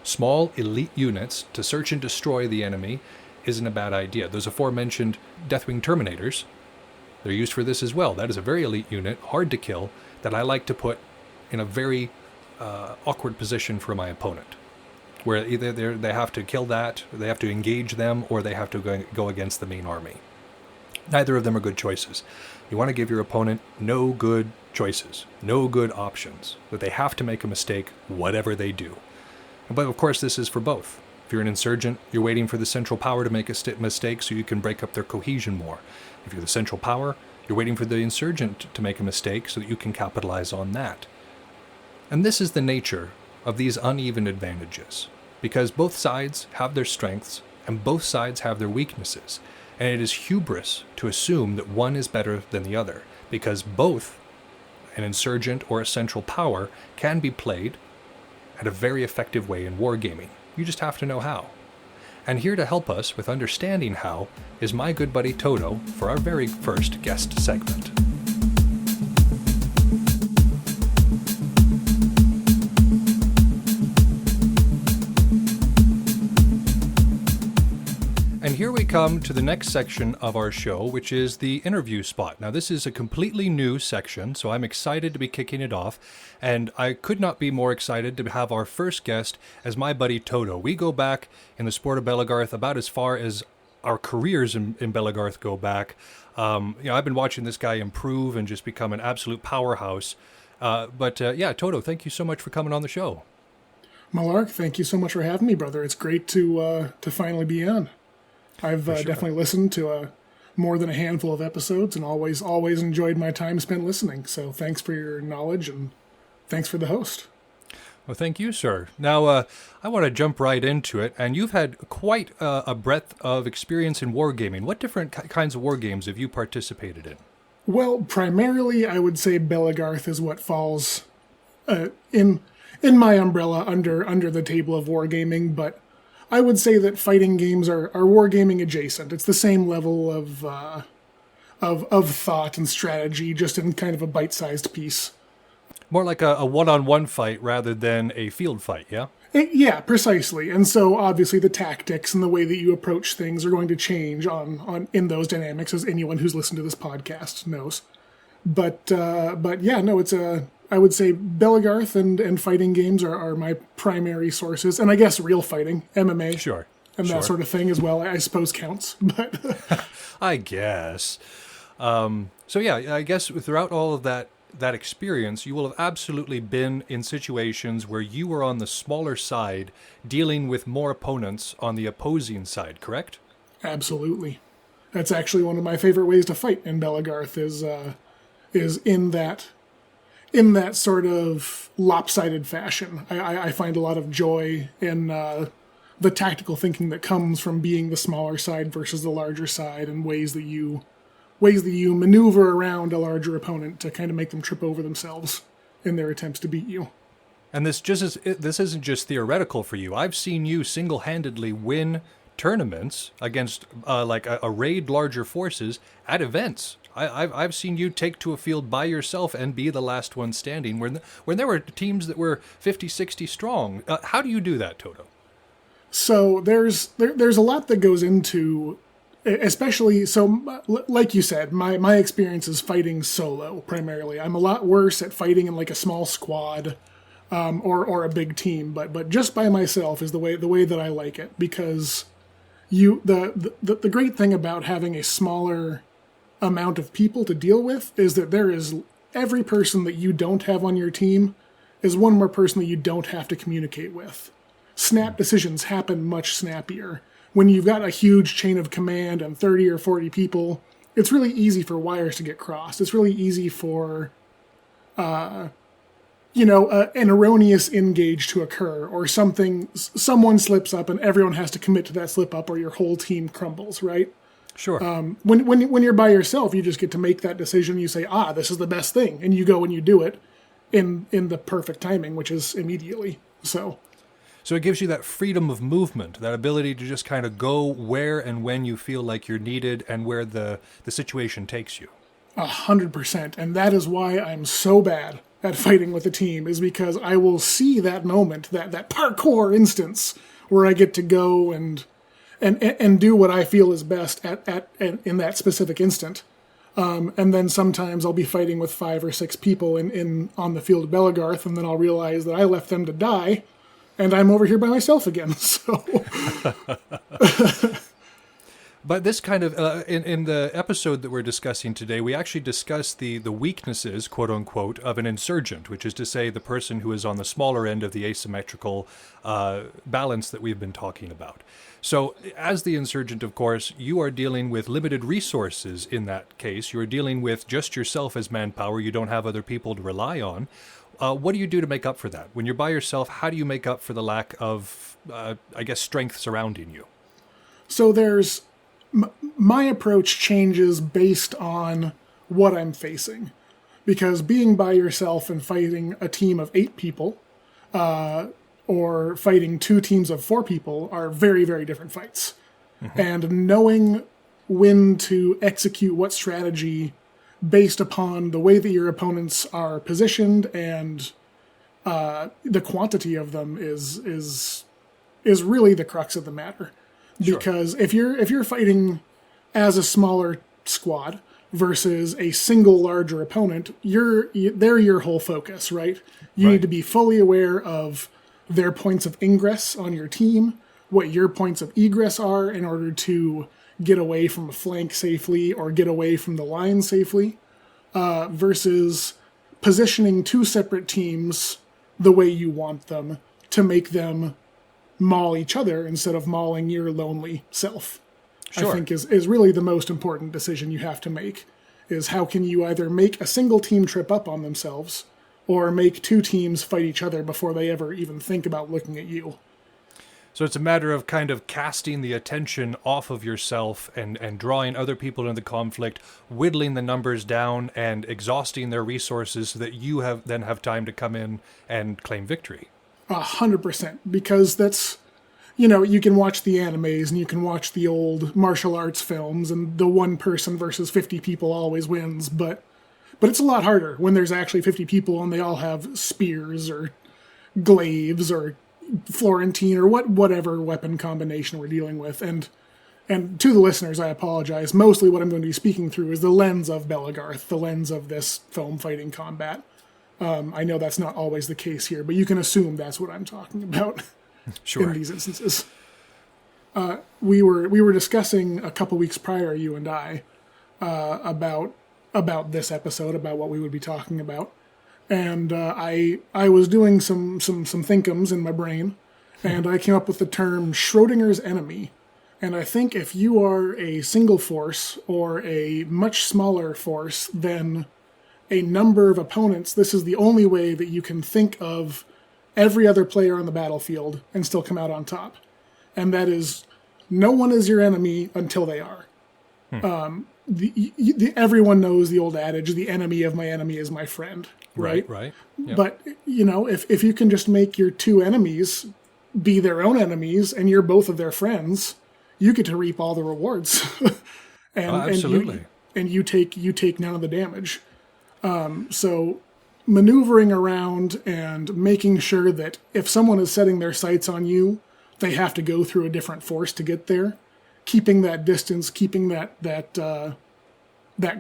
small elite units to search and destroy the enemy isn't a bad idea. Those aforementioned Deathwing Terminators, they're used for this as well. That is a very elite unit, hard to kill, that I like to put in a very awkward position for my opponent, where either they have to kill that, or they have to engage them, or they have to go against the main army. Neither of them are good choices. You want to give your opponent no good choices, no good options, that they have to make a mistake whatever they do. But of course this is for both. If you're an insurgent, you're waiting for the central power to make a mistake so you can break up their cohesion more. If you're the central power, you're waiting for the insurgent to make a mistake so that you can capitalize on that. And this is the nature of these uneven advantages, because both sides have their strengths and both sides have their weaknesses. And it is hubris to assume that one is better than the other, because both an insurgent or a central power can be played at a very effective way in wargaming. You just have to know how. And here to help us with understanding how is my good buddy Todo for our very first guest segment. And here we come to the next section of our show, which is the interview spot. Now, this is a completely new section, so I'm excited to be kicking it off. And I could not be more excited to have our first guest as my buddy Todo. We go back in the sport of Belagarth about as far as our careers in Belagarth go back. I've been watching this guy improve and just become an absolute powerhouse. Todo, thank you so much for coming on the show. Malark, thank you so much for having me, brother. It's great to finally be on. I've definitely listened to more than a handful of episodes and always enjoyed my time spent listening. So thanks for your knowledge and thanks for the host. Well, thank you, sir. Now, I want to jump right into it. And you've had quite a breadth of experience in wargaming. What different kinds of wargames have you participated in? Well, primarily, I would say Belagarth is what falls in my umbrella under the table of wargaming, but I would say that fighting games are wargaming adjacent. It's the same level of thought and strategy, just in kind of a bite-sized piece. More like a one-on-one fight rather than a field fight, yeah? Yeah, precisely. And so obviously the tactics and the way that you approach things are going to change in those dynamics, as anyone who's listened to this podcast knows. But yeah, no, I would say Belagarth and fighting games are my primary sources, and I guess real fighting, MMA, sure, that sort of thing as well, I suppose counts. But I guess. I guess throughout all of that experience, you will have absolutely been in situations where you were on the smaller side, dealing with more opponents on the opposing side, correct? Absolutely. That's actually one of my favorite ways to fight in Belagarth is in that sort of lopsided fashion. I find a lot of joy in the tactical thinking that comes from being the smaller side versus the larger side, and ways that you maneuver around a larger opponent to kind of make them trip over themselves in their attempts to beat you. And this isn't just theoretical for you. I've seen you single-handedly win tournaments against like arrayed larger forces at events. I've seen you take to a field by yourself and be the last one standing when there were teams that were 50, 60 strong. How do you do that, Todo? So there's a lot that goes into, especially, so like you said, my experience is fighting solo primarily. I'm a lot worse at fighting in like a small squad or a big team, but just by myself is the way that I like it, because the great thing about having a smaller amount of people to deal with is that there is every person that you don't have on your team is one more person that you don't have to communicate with. Snap decisions happen much snappier. When you've got a huge chain of command and 30 or 40 people, it's really easy for wires to get crossed. It's really easy for, an erroneous engage to occur, or someone slips up and everyone has to commit to that slip up, or your whole team crumbles, right? Sure. When you're by yourself, you just get to make that decision. You say, this is the best thing. And you go and you do it in the perfect timing, which is immediately. So it gives you that freedom of movement, that ability to just kind of go where and when you feel like you're needed and where the situation takes you. 100%. And that is why I'm so bad at fighting with a team, is because I will see that moment, that parkour instance where I get to go and do what I feel is best in that specific instant. And then sometimes I'll be fighting with 5 or 6 people on the field of Belagarth, and then I'll realize that I left them to die, and I'm over here by myself again. So, but this kind of in the episode that we're discussing today, we actually discuss the weaknesses, quote unquote, of an insurgent, which is to say the person who is on the smaller end of the asymmetrical balance that we've been talking about. So as the insurgent, of course, you are dealing with limited resources in that case. You're dealing with just yourself as manpower. You don't have other people to rely on. What do you do to make up for that? When you're by yourself, how do you make up for the lack of, strength surrounding you? So my approach changes based on what I'm facing. Because being by yourself and fighting a team of 8 people, or fighting 2 teams of 4 people are very, very different fights. Mm-hmm. And knowing when to execute what strategy based upon the way that your opponents are positioned and the quantity of them is really the crux of the matter. Sure. Because if you're fighting as a smaller squad versus a single larger opponent, they're your whole focus, right? You need to be fully aware of their points of ingress on your team, what your points of egress are in order to get away from a flank safely or get away from the line safely, versus positioning 2 separate teams the way you want them to make them maul each other instead of mauling your lonely self. Sure. I think is really the most important decision you have to make, is how can you either make a single team trip up on themselves or make 2 teams fight each other before they ever even think about looking at you. So it's a matter of kind of casting the attention off of yourself and drawing other people into the conflict, whittling the numbers down and exhausting their resources so that you then have time to come in and claim victory. 100%. Because that's, you can watch the animes and you can watch the old martial arts films and the 1 person versus 50 people always wins, but it's a lot harder when there's actually 50 people and they all have spears or glaives or Florentine or whatever weapon combination we're dealing with. And to the listeners, I apologize. Mostly what I'm going to be speaking through is the lens of Belagarth, the lens of this foam fighting combat. I know that's not always the case here, but you can assume that's what I'm talking about. Sure. In these instances. We were discussing a couple weeks prior, you and I, about this episode, about what we would be talking about. And I was doing some thinkums in my brain, and I came up with the term Schrodinger's enemy. And I think if you are a single force or a much smaller force than a number of opponents, this is the only way that you can think of every other player on the battlefield and still come out on top. And that is, no one is your enemy until they are. Everyone knows the old adage, the enemy of my enemy is my friend. Right. Yep. But, if you can just make your 2 enemies be their own enemies and you're both of their friends, you get to reap all the rewards. Absolutely. And you take none of the damage. So maneuvering around and making sure that if someone is setting their sights on you, they have to go through a different force to get there. Keeping that distance, keeping that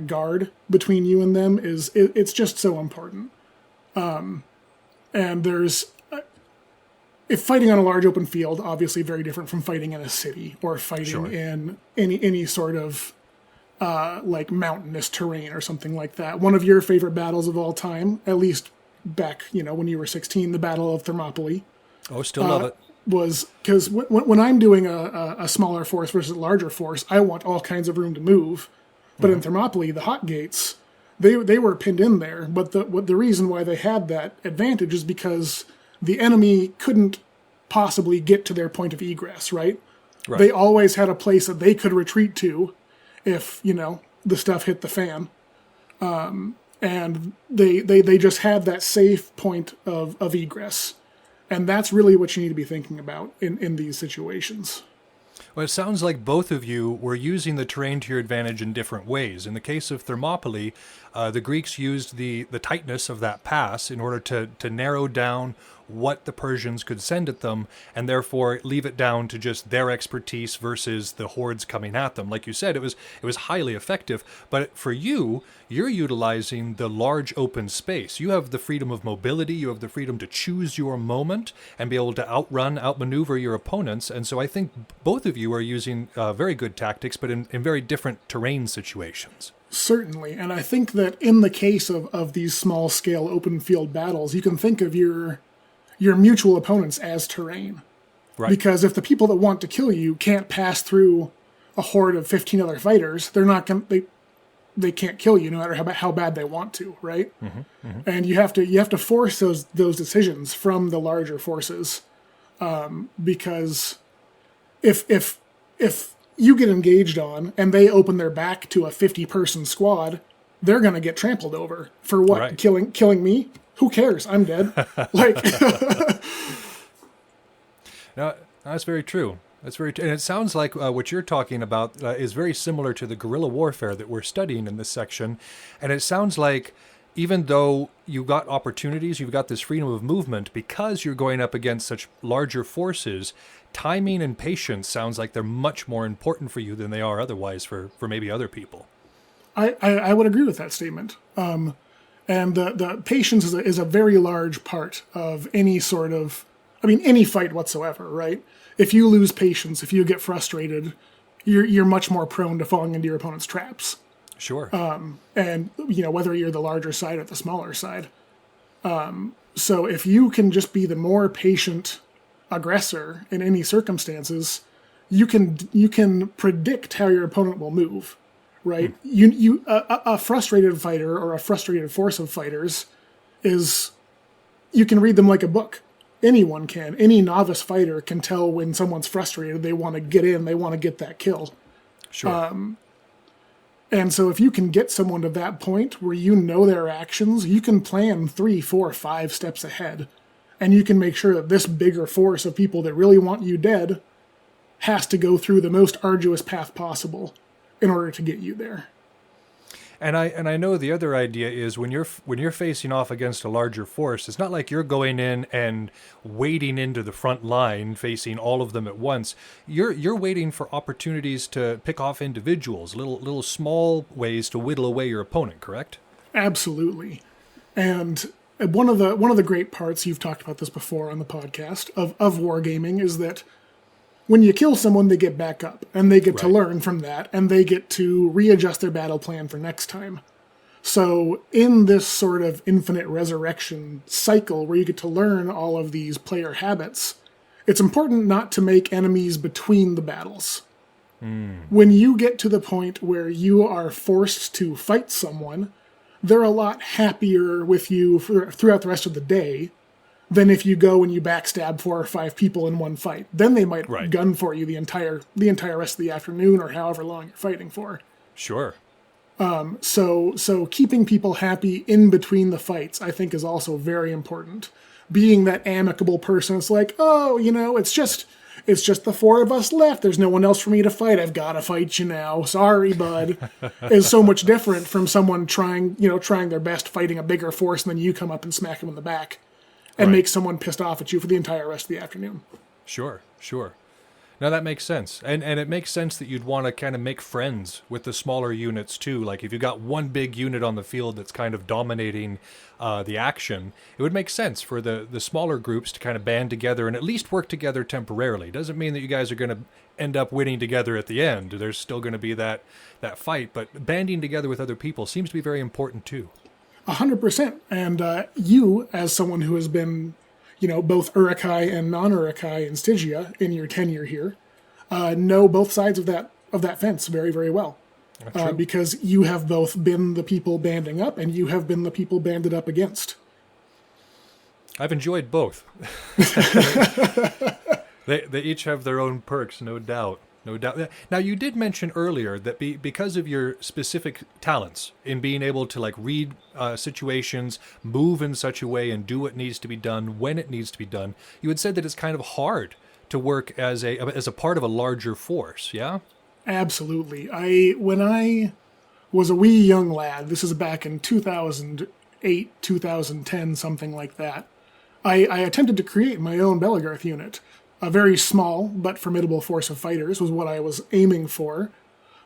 guard between you and them it's just so important. And there's if fighting on a large open field, obviously very different from fighting in a city or fighting in any sort of like mountainous terrain or something like that. One of your favorite battles of all time, at least back, when you were 16, the Battle of Thermopylae. Oh, still love it. Was because when I'm doing a smaller force versus a larger force, I want all kinds of room to move. But in Thermopylae, the hot gates, they were pinned in there. But the reason why they had that advantage is because the enemy couldn't possibly get to their point of egress, right? They always had a place that they could retreat to if, the stuff hit the fan. And they just had that safe point of egress. And that's really what you need to be thinking about in these situations. Well, it sounds like both of you were using the terrain to your advantage in different ways. In the case of Thermopylae, the Greeks used the tightness of that pass in order to narrow down what the Persians could send at them, and therefore leave it down to just their expertise versus the hordes coming at them. Like you said, it was highly effective. But for you, you're utilizing the large open space. You have the freedom of mobility. You have the freedom to choose your moment and be able to outmaneuver your opponents. And so I think both of you are using very good tactics, but in very different terrain situations. Certainly. And I think that in the case of these small-scale open field battles, you can think of your mutual opponents as terrain. Right. Because if the people that want to kill you can't pass through a horde of 15 other fighters, they're not going they can't kill you no matter how bad they want to, right? Mm-hmm, mm-hmm. And you have to force those decisions from the larger forces, because if you get engaged on and they open their back to a 50-person squad, they're going to get trampled over for what? Right. Killing me? Who cares? I'm dead. No, that's very true. That's very true. And it sounds like what you're talking about is very similar to the guerrilla warfare that we're studying in this section. And it sounds like even though you got opportunities, you've got this freedom of movement, because you're going up against such larger forces, timing and patience sounds like they're much more important for you than they are otherwise for maybe other people. I would agree with that statement. And the patience is a very large part of any sort of, any fight whatsoever, right? If you lose patience, if you get frustrated, you're much more prone to falling into your opponent's traps. Sure. And, whether you're the larger side or the smaller side. So if you can just be the more patient aggressor in any circumstances, you can predict how your opponent will move. Right, a frustrated fighter or a frustrated force of fighters you can read them like a book. Anyone can. Any novice fighter can tell when someone's frustrated. They want to get in. They want to get that kill. Sure. And so if you can get someone to that point where you know their actions, you can plan 3, 4, 5 steps ahead, and you can make sure that this bigger force of people that really want you dead has to go through the most arduous path possible in order to get you there. And I know the other idea is when you're facing off against a larger force, it's not like you're going in and wading into the front line facing all of them at once. You're waiting for opportunities to pick off individuals, little small ways to whittle away your opponent, correct? Absolutely. And one of the great parts, you've talked about this before on the podcast, of wargaming is that when you kill someone, they get back up, and they get to learn from that, and they get to readjust their battle plan for next time. So in this sort of infinite resurrection cycle where you get to learn all of these player habits, it's important not to make enemies between the battles. When you get to the point where you are forced to fight someone, they're a lot happier with you throughout the rest of the day than if you go and you backstab 4 or 5 people in one fight. Then they might gun for you the entire rest of the afternoon or however long you're fighting for. Sure. So keeping people happy in between the fights, I think, is also very important. Being that amicable person, it's like, it's it's just the four of us left. There's no one else for me to fight. I've got to fight you now. Sorry, bud. Is so much different from someone trying their best, fighting a bigger force, and then you come up and smack them in the back and make someone pissed off at you for the entire rest of the afternoon. Sure. Now that makes sense. And it makes sense that you'd want to kind of make friends with the smaller units too. Like if you got one big unit on the field that's kind of dominating the action, it would make sense for the smaller groups to kind of band together and at least work together temporarily. Doesn't mean that you guys are going to end up winning together at the end. There's still going to be that fight, but banding together with other people seems to be very important too. 100%. And you, as someone who has been both Uruk-hai and non-Uruk-hai in Stygia in your tenure here, know both sides of that fence very, very well. Because you have both been the people banding up and you have been the people banded up against. I've enjoyed both. They each have their own perks, no doubt. Now, you did mention earlier that because of your specific talents in being able to like read situations, move in such a way, and do what needs to be done when it needs to be done, you had said that it's kind of hard to work as a part of a larger force. Yeah. Absolutely. When I was a wee young lad, this is back in 2008, 2010, something like that. I attempted to create my own Belagarth unit. A very small but formidable force of fighters was what I was aiming for.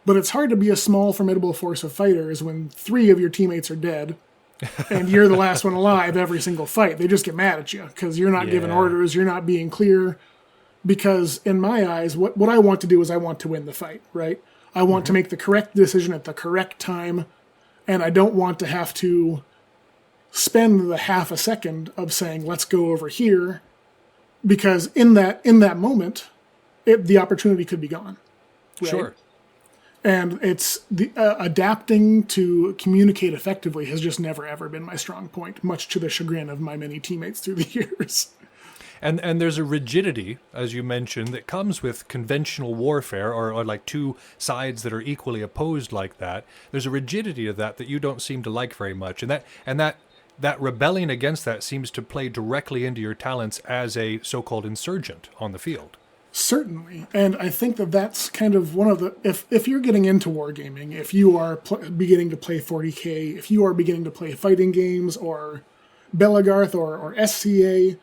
But it's hard to be a small, formidable force of fighters when 3 of your teammates are dead, and you're the last one alive every single fight. They just get mad at you because you're not giving orders, you're not being clear. Because in my eyes, what I want to do is I want to win the fight, right? I want to make the correct decision at the correct time, and I don't want to have to spend the half a second of saying, let's go over here, because in that moment, the opportunity could be gone. Right? Sure. And it's adapting to communicate effectively has just never, ever been my strong point, much to the chagrin of my many teammates through the years. And there's a rigidity, as you mentioned, that comes with conventional warfare, or like two sides that are equally opposed like that. There's a rigidity of that you don't seem to like very much, and that rebelling against that seems to play directly into your talents as a so-called insurgent on the field. Certainly, and I think that's kind of one of the... If you're getting into wargaming, if you are beginning to play 40k, if you are beginning to play fighting games, or Belagarth, or SCA...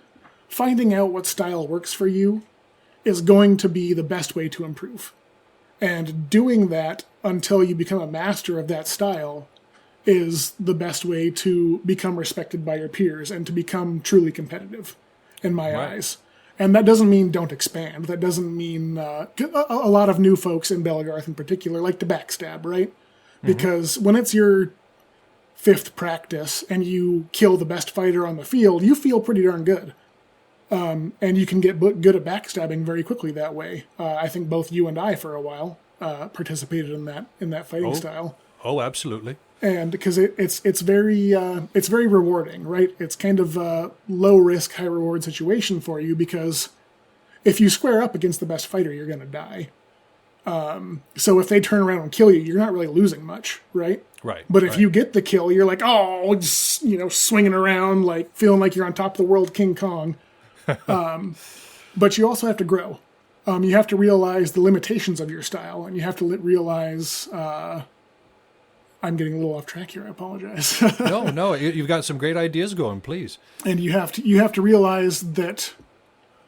finding out what style works for you is going to be the best way to improve. And doing that until you become a master of that style is the best way to become respected by your peers and to become truly competitive, in my eyes. And that doesn't mean don't expand. That doesn't mean... a lot of new folks in Belagarth in particular like to backstab, right? Because when it's your 5th practice and you kill the best fighter on the field, you feel pretty darn good. And you can get good at backstabbing very quickly that way. I think both you and I, for a while, participated in that fighting style. Oh, absolutely. And because it's very rewarding, right? It's kind of a low risk, high reward situation for you because if you square up against the best fighter, you're going to die. So if they turn around and kill you, you're not really losing much, right? Right. But if you get the kill, you're like, just, swinging around, like feeling like you're on top of the world, King Kong. But you also have to grow. You have to realize the limitations of your style, and you have to realize... I'm getting a little off track here. I apologize. No, you've got some great ideas going. Please. And you have to realize that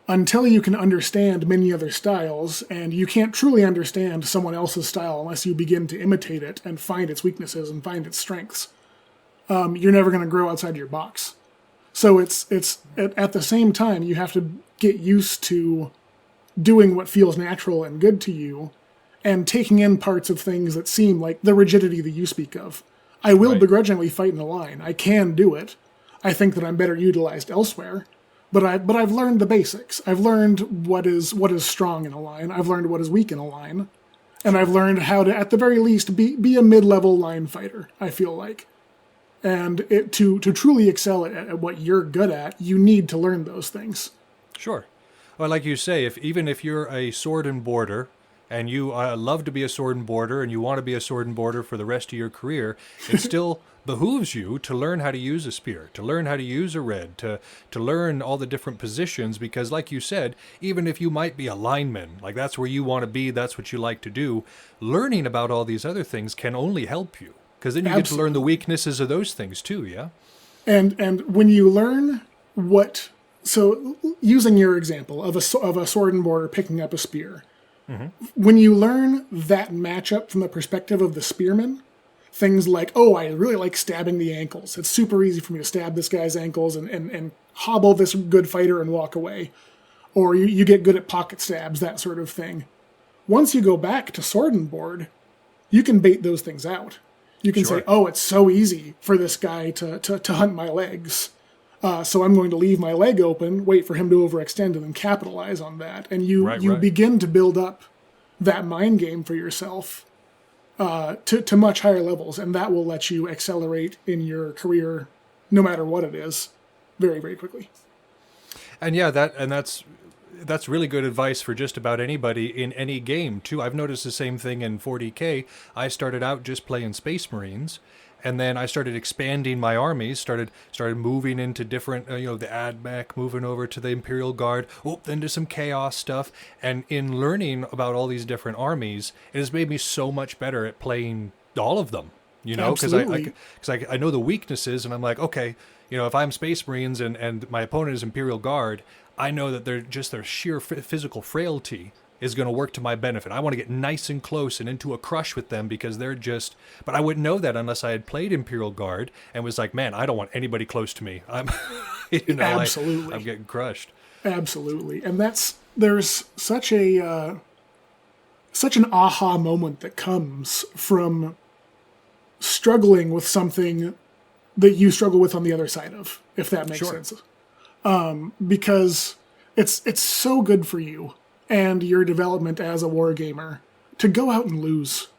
until you can understand many other styles, and you can't truly understand someone else's style unless you begin to imitate it and find its weaknesses and find its strengths, you're never going to grow outside your box. So it's at the same time, you have to get used to doing what feels natural and good to you and taking in parts of things that seem like the rigidity that you speak of. I will begrudgingly fight in the line. I can do it. I think that I'm better utilized elsewhere. But I've learned the basics. I've learned what is strong in a line. I've learned what is weak in a line. And I've learned how to, at the very least, be a mid-level line fighter, I feel like. And to truly excel at what you're good at, you need to learn those things. Sure. Well, like you say, even if you're a sword and border, and you love to be a sword and boarder, and you want to be a sword and boarder for the rest of your career, it still behooves you to learn how to use a spear, to learn how to use a red, to learn all the different positions, because like you said, even if you might be a lineman, like that's where you want to be, that's what you like to do, learning about all these other things can only help you, because then you get to learn the weaknesses of those things too, yeah? And when you learn so using your example of a sword and boarder picking up a spear, when you learn that matchup from the perspective of the spearman, things like, oh, I really like stabbing the ankles. It's super easy for me to stab this guy's ankles and hobble this good fighter and walk away. Or you get good at pocket stabs, that sort of thing. Once you go back to sword and board, you can bait those things out. You can say, oh, it's so easy for this guy to hunt my legs. So I'm going to leave my leg open, wait for him to overextend, and then capitalize on that. And you begin to build up that mind game for yourself to much higher levels, and that will let you accelerate in your career, no matter what it is, very, very quickly. And yeah, that's really good advice for just about anybody in any game too. I've noticed the same thing in 40K. I started out just playing Space Marines, and then I started expanding my armies, started moving into different, the AdMech, moving over to the Imperial Guard, then to some Chaos stuff. And in learning about all these different armies, it has made me so much better at playing all of them, because I know the weaknesses, and I'm like, okay, if I'm Space Marines and my opponent is Imperial Guard, I know that their sheer physical frailty is going to work to my benefit. I want to get nice and close and into a crush with them because they're just... But I wouldn't know that unless I had played Imperial Guard and was like, man, I don't want anybody close to me. I'm, Absolutely. I'm getting crushed. Absolutely. And there's such an aha moment that comes from struggling with something that you struggle with on the other side of, if that makes sense. Because it's so good for you and your development as a wargamer to go out and lose.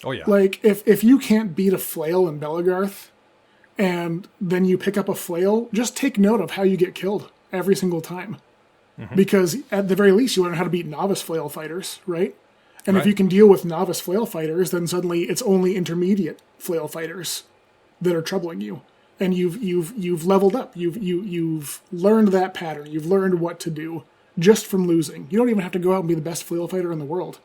Oh yeah. Like if you can't beat a flail in Belagarth and then you pick up a flail, just take note of how you get killed every single time. Because at the very least you learn how to beat novice flail fighters, right? And if you can deal with novice flail fighters, then suddenly it's only intermediate flail fighters that are troubling you. And you've leveled up. You've learned that pattern. You've learned what to do just from losing. You don't even have to go out and be the best flail fighter in the world.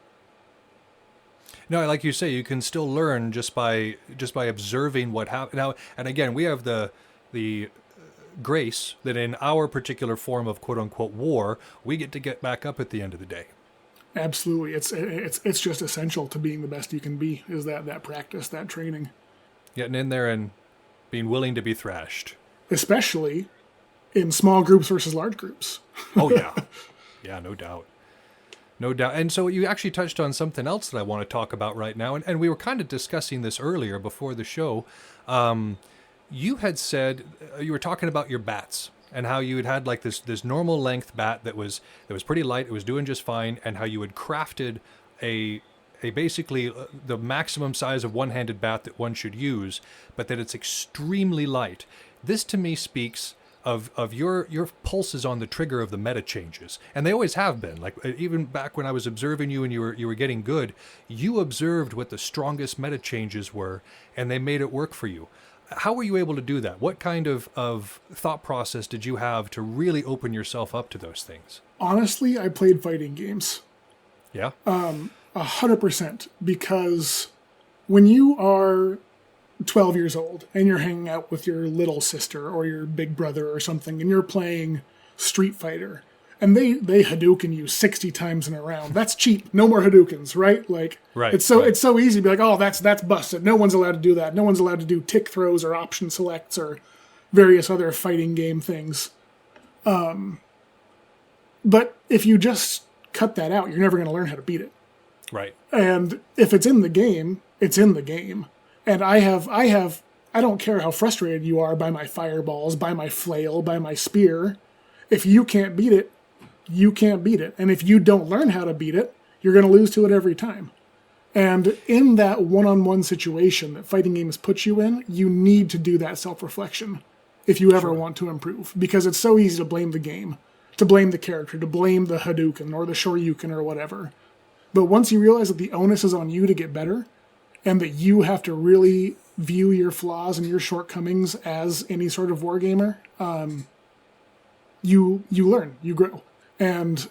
No, like you say, you can still learn just by observing what happened. Now, and again, we have the grace that in our particular form of quote unquote war, we get back up at the end of the day. Absolutely, it's just essential to being the best you can be. Is that practice, that training, getting in there and being willing to be thrashed, especially in small groups versus large groups. Oh, yeah. Yeah, no doubt. No doubt. And so you actually touched on something else that I want to talk about right now. And we were kind of discussing this earlier before the show. You had said, you were talking about your bats and how you had like this normal length bat that was pretty light. It was doing just fine. And how you had crafted a basically the maximum size of one-handed bat that one should use, but that it's extremely light. This to me speaks of your pulses on the trigger of the meta changes, and they always have been. Like even back when I was observing you and you were getting good, you observed what the strongest meta changes were, and they made it work for you. How were you able to do that? What kind of thought process did you have to really open yourself up to those things? Honestly, I played fighting games. Yeah. 100%, because when you are 12 years old and you're hanging out with your little sister or your big brother or something and you're playing Street Fighter and they Hadouken you 60 times in a round, that's cheap. No more Hadoukens, right? Like, it's so easy to be like, oh, that's busted. No one's allowed to do that. No one's allowed to do tick throws or option selects or various other fighting game things. But if you just cut that out, you're never going to learn how to beat it. Right. And if it's in the game, it's in the game. And I don't care how frustrated you are by my fireballs, by my flail, by my spear. If you can't beat it, you can't beat it. And if you don't learn how to beat it, you're going to lose to it every time. And in that one-on-one situation that fighting games put you in, you need to do that self-reflection if you ever want to improve. Because it's so easy to blame the game, to blame the character, to blame the Hadouken or the Shoryuken or whatever. But once you realize that the onus is on you to get better, and that you have to really view your flaws and your shortcomings as any sort of wargamer, you learn, you grow. And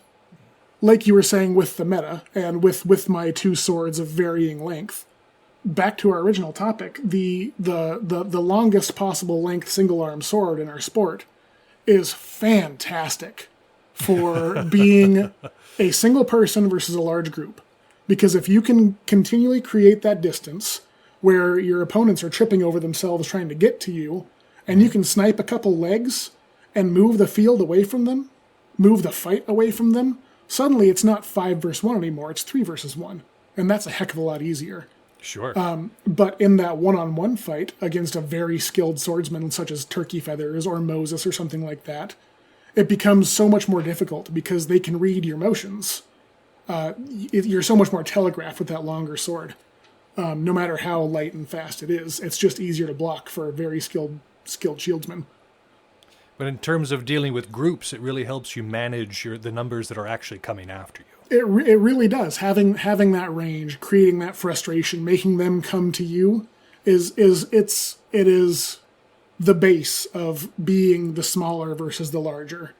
like you were saying with the meta, and with my two swords of varying length, back to our original topic, the longest possible length single-arm sword in our sport is fantastic for being a single person versus a large group. Because if you can continually create that distance where your opponents are tripping over themselves trying to get to you, and you can snipe a couple legs and move the field away from them, move the fight away from them, suddenly it's not 5 versus 1 anymore, it's 3 versus 1. And that's a heck of a lot easier. Sure. But in that one-on-one fight against a very skilled swordsman such as Turkey Feathers or Moses or something like that, it becomes so much more difficult because they can read your motions. You're so much more telegraphed with that longer sword. No matter how light and fast it is, it's just easier to block for a very skilled shieldsman. But in terms of dealing with groups, it really helps you manage the numbers that are actually coming after you. It really does. Having that range, creating that frustration, making them come to you it is the base of being the smaller versus the larger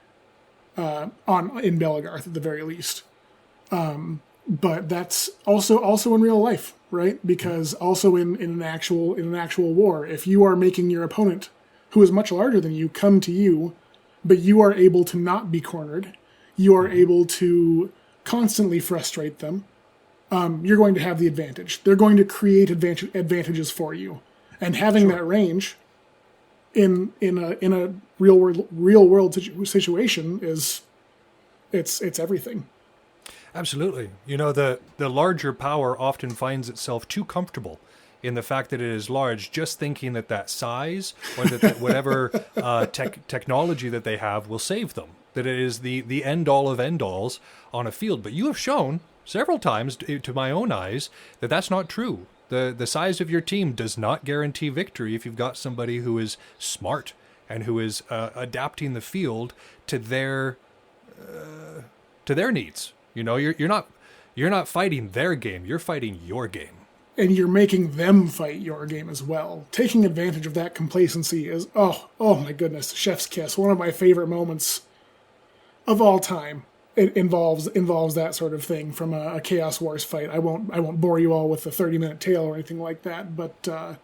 in Belagarth at the very least. But that's also in real life, right? Because also in an actual war, if you are making your opponent, who is much larger than you, come to you, but you are able to not be cornered, you are able to constantly frustrate them, you're going to have the advantage. They're going to create advantages for you, and having that range in a real world situation it's everything. Absolutely. You know, the larger power often finds itself too comfortable in the fact that it is large, just thinking that size or that whatever technology that they have will save them, that it is the end-all of end-alls on a field. But you have shown several times, to my own eyes, that that's not true. The size of your team does not guarantee victory if you've got somebody who is smart and who is adapting the field to their needs. You know, you're not fighting their game, you're fighting your game. And you're making them fight your game as well. Taking advantage of that complacency is, oh my goodness, chef's kiss. One of my favorite moments of all time. It involves that sort of thing from a Chaos Wars fight. I won't bore you all with the 30-minute tale or anything like that, but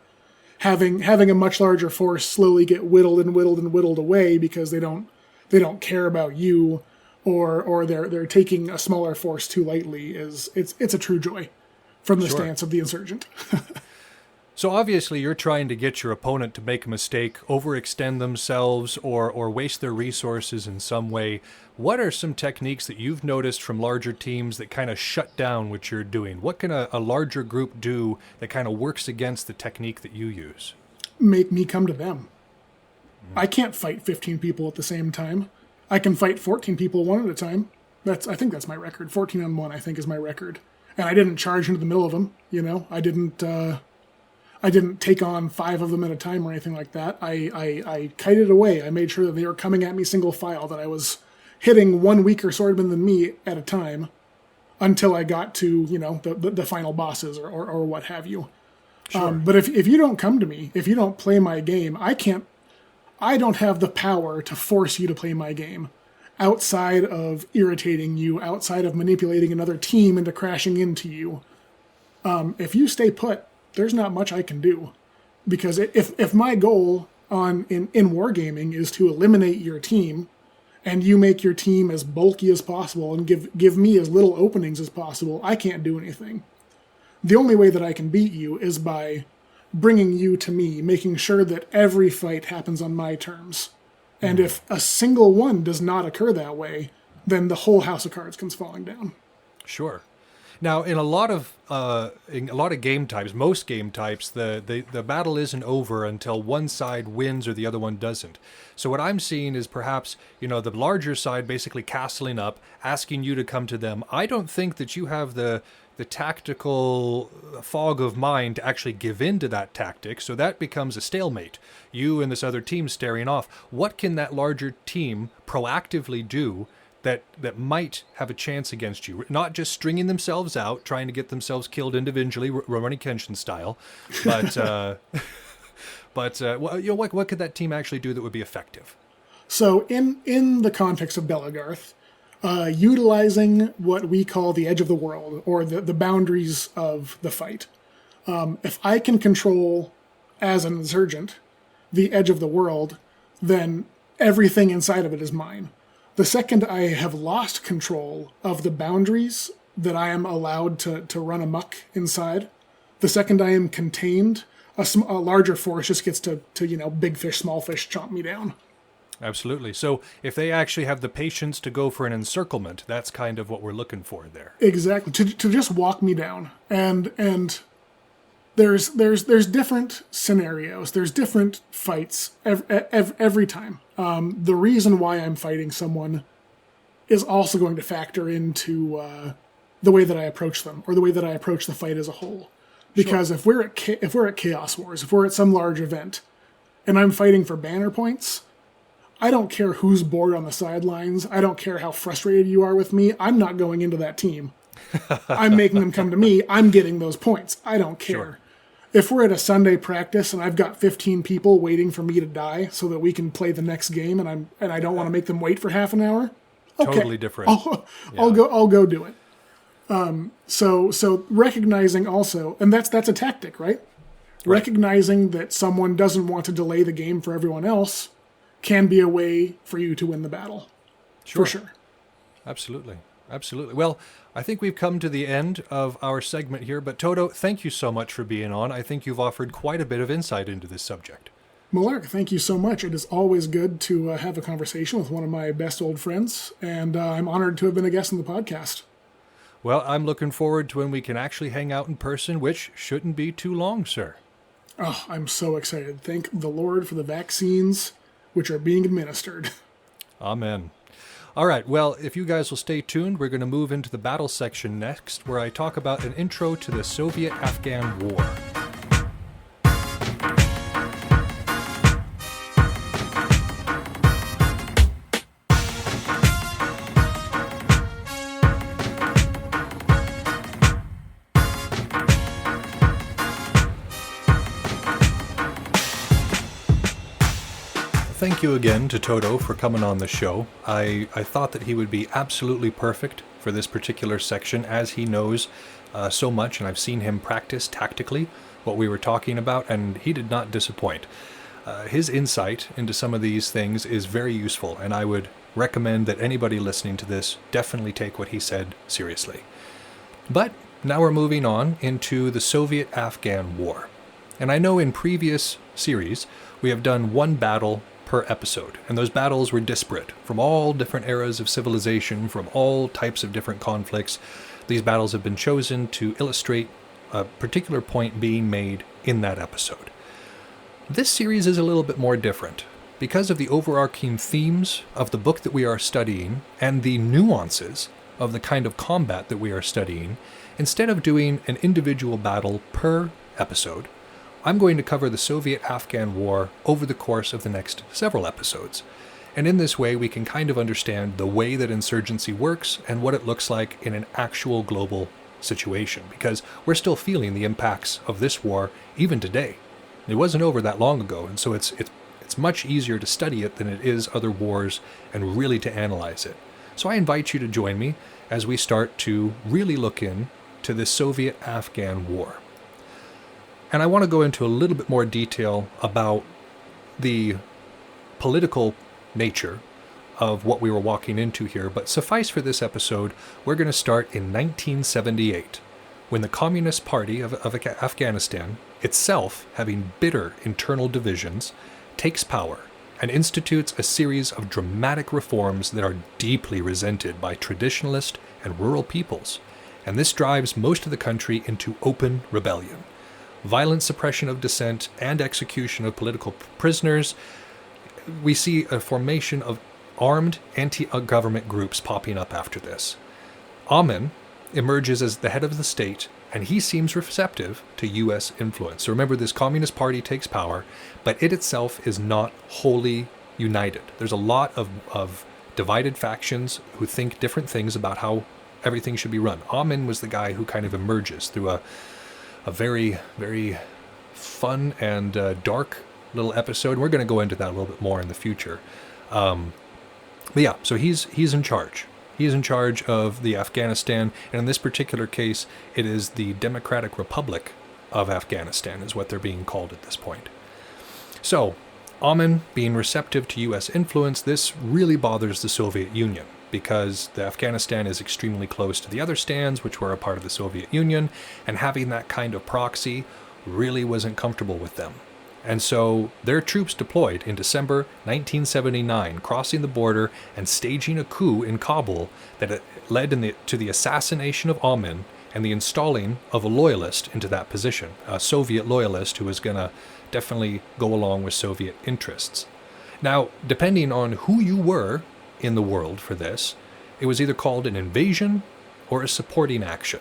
having a much larger force slowly get whittled away because they don't care about you, or they're taking a smaller force too lightly it's a true joy from the stance of the insurgent. So obviously you're trying to get your opponent to make a mistake, overextend themselves, or waste their resources in some way. What are some techniques that you've noticed from larger teams that kind of shut down what you're doing? What can a larger group do that kind of works against the technique that you use? Make me come to them. I can't fight 15 people at the same time. I can fight 14 people one at a time. I think that's my record. 14 on one, I think, is my record. And I didn't charge into the middle of them, you know? I didn't take on 5 of them at a time or anything like that. I kited away. I made sure that they were coming at me single file, that I was hitting one weaker swordman than me at a time until I got to, you know, the final bosses or what have you. Sure. But if you don't come to me, if you don't play my game, I don't have the power to force you to play my game outside of irritating you, outside of manipulating another team into crashing into you. If you stay put, there's not much I can do, because if my goal in wargaming is to eliminate your team, and you make your team as bulky as possible and give me as little openings as possible, I can't do anything. The only way that I can beat you is by bringing you to me, making sure that every fight happens on my terms. And if a single one does not occur that way, then the whole house of cards comes falling down. Sure. Now, in a lot of game types, most game types, the battle isn't over until one side wins or the other one doesn't. So what I'm seeing is perhaps, you know, the larger side basically castling up, asking you to come to them. I don't think that you have the tactical fog of mind to actually give in to that tactic, so that becomes a stalemate. You and this other team staring off. What can that larger team proactively do that might have a chance against you, not just stringing themselves out, trying to get themselves killed individually, Rurouni Kenshin style, but what could that team actually do that would be effective? So in the context of Belagarth, utilizing what we call the edge of the world, or the boundaries of the fight. If I can control, as an insurgent, the edge of the world, then everything inside of it is mine. The second I have lost control of the boundaries that I am allowed to run amok inside, the second I am contained, a larger force just gets to big fish, small fish, chomp me down. Absolutely. So if they actually have the patience to go for an encirclement, that's kind of what we're looking for there. Exactly. To just walk me down. And there's different scenarios. There's different fights every time. The reason why I'm fighting someone is also going to factor into the way that I approach them, or the way that I approach the fight as a whole. Because if we're at Chaos Wars, if we're at some large event, and I'm fighting for banner points, I don't care who's bored on the sidelines. I don't care how frustrated you are with me. I'm not going into that team. I'm making them come to me. I'm getting those points. I don't care. Sure. If we're at a Sunday practice and I've got 15 people waiting for me to die so that we can play the next game, and I don't want to make them wait for half an hour, okay, totally different. I'll go do it. So recognizing also, and that's a tactic, right? Recognizing that someone doesn't want to delay the game for everyone else can be a way for you to win the battle. Sure. For sure. Absolutely. Well, I think we've come to the end of our segment here, but Todo, thank you so much for being on. I think you've offered quite a bit of insight into this subject. Malark, thank you so much. It is always good to have a conversation with one of my best old friends, and I'm honored to have been a guest on the podcast. Well, I'm looking forward to when we can actually hang out in person, which shouldn't be too long, sir. Oh, I'm so excited. Thank the Lord for the vaccines which are being administered. Amen. All right, well, if you guys will stay tuned, we're going to move into the battle section next, where I talk about an intro to the Soviet-Afghan War. Thank you again to Todo for coming on the show. I thought that he would be absolutely perfect for this particular section, as he knows so much, and I've seen him practice tactically what we were talking about, and he did not disappoint. His insight into some of these things is very useful, and I would recommend that anybody listening to this definitely take what he said seriously. But now we're moving on into the Soviet-Afghan War. And I know in previous series we have done one battle per episode, and those battles were disparate from all different eras of civilization, from all types of different conflicts. These battles have been chosen to illustrate a particular point being made in that episode. This series is a little bit more different because of the overarching themes of the book that we are studying and the nuances of the kind of combat that we are studying. Instead of doing an individual battle per episode, I'm going to cover the Soviet-Afghan War over the course of the next several episodes. And in this way, we can kind of understand the way that insurgency works and what it looks like in an actual global situation, because we're still feeling the impacts of this war even today. It wasn't over that long ago, and so it's much easier to study it than it is other wars and really to analyze it. So I invite you to join me as we start to really look into the Soviet-Afghan War. And I want to go into a little bit more detail about the political nature of what we were walking into here, but suffice for this episode, we're going to start in 1978, when the Communist Party of Afghanistan, itself having bitter internal divisions, takes power and institutes a series of dramatic reforms that are deeply resented by traditionalist and rural peoples, and this drives most of the country into open rebellion. Violent suppression of dissent and execution of political prisoners. We see a formation of armed anti-government groups popping up after this. Amin emerges as the head of the state, and he seems receptive to U.S. influence. So remember, this Communist Party takes power, but it itself is not wholly united. There's a lot of divided factions who think different things about how everything should be run. Amin was the guy who kind of emerges through a very, very fun and dark little episode. We're going to go into that a little bit more in the future. But yeah, so he's in charge. He's in charge of the Afghanistan, and in this particular case, it is the Democratic Republic of Afghanistan is what they're being called at this point. So, Amin being receptive to U.S. influence, this really bothers the Soviet Union, because the Afghanistan is extremely close to the other stands, which were a part of the Soviet Union, and having that kind of proxy really wasn't comfortable with them. And so their troops deployed in December 1979, crossing the border and staging a coup in Kabul that led to the assassination of Amin and the installing of a loyalist into that position, a Soviet loyalist who was going to definitely go along with Soviet interests. Now, depending on who you were in the world for this, it was either called an invasion or a supporting action.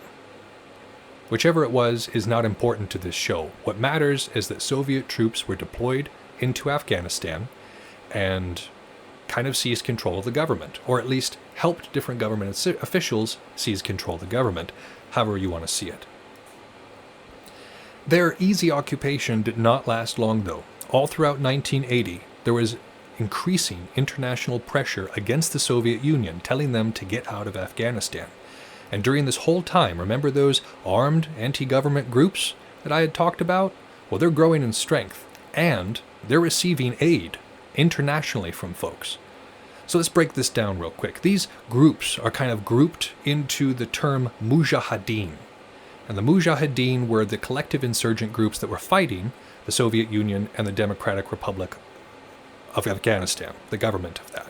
Whichever it was is not important to this show. What matters is that Soviet troops were deployed into Afghanistan and kind of seized control of the government, or at least helped different government officials seize control of the government, however you want to see it. Their easy occupation did not last long, though. All throughout 1980, there was increasing international pressure against the Soviet Union, telling them to get out of Afghanistan. And during this whole time, remember those armed anti-government groups that I had talked about? Well, they're growing in strength, and they're receiving aid internationally from folks. So let's break this down real quick. These groups are kind of grouped into the term Mujahideen. And the Mujahideen were the collective insurgent groups that were fighting the Soviet Union and the Democratic Republic of Afghanistan, the government of that.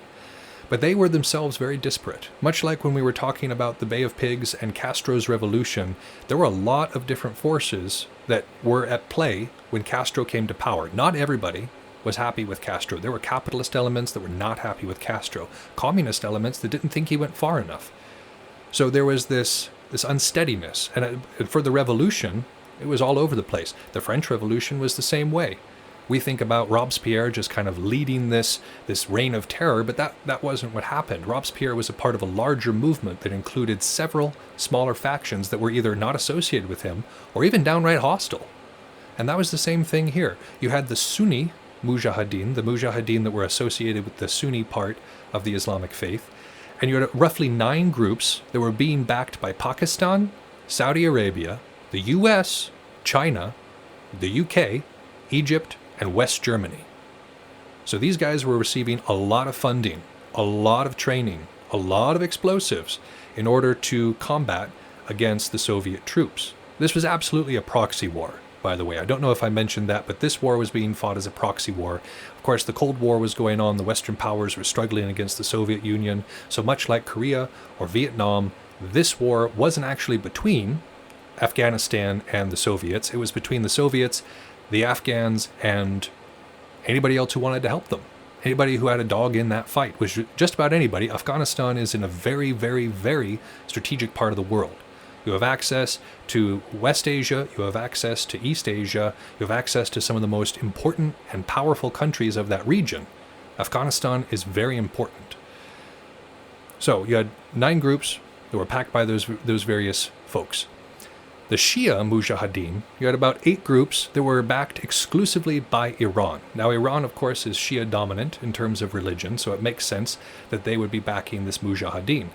But they were themselves very disparate. Much like when we were talking about the Bay of Pigs and Castro's revolution, there were a lot of different forces that were at play when Castro came to power. Not everybody was happy with Castro. There were capitalist elements that were not happy with Castro, communist elements that didn't think he went far enough. So there was this unsteadiness. And for the revolution, it was all over the place. The French Revolution was the same way. We think about Robespierre just kind of leading this reign of terror, but that wasn't what happened. Robespierre was a part of a larger movement that included several smaller factions that were either not associated with him or even downright hostile. And that was the same thing here. You had the Sunni Mujahideen, the Mujahideen that were associated with the Sunni part of the Islamic faith, and you had roughly 9 groups that were being backed by Pakistan, Saudi Arabia, the US, China, the UK, Egypt, and West Germany. So these guys were receiving a lot of funding, a lot of training, a lot of explosives in order to combat against the Soviet troops. This was absolutely a proxy war, by the way. I don't know if I mentioned that, but this war was being fought as a proxy war. Of course, the Cold War was going on. The Western powers were struggling against the Soviet Union. So much like Korea or Vietnam, this war wasn't actually between Afghanistan and the Soviets. It was between the Soviets, the Afghans, and anybody else who wanted to help them. Anybody who had a dog in that fight, which just about anybody. Afghanistan is in a very, very, very strategic part of the world. You have access to West Asia, you have access to East Asia, you have access to some of the most important and powerful countries of that region. Afghanistan is very important. So you had 9 groups that were packed by those various folks. The Shia Mujahideen, you had about 8 groups that were backed exclusively by Iran. Now, Iran, of course, is Shia dominant in terms of religion, so it makes sense that they would be backing this Mujahideen.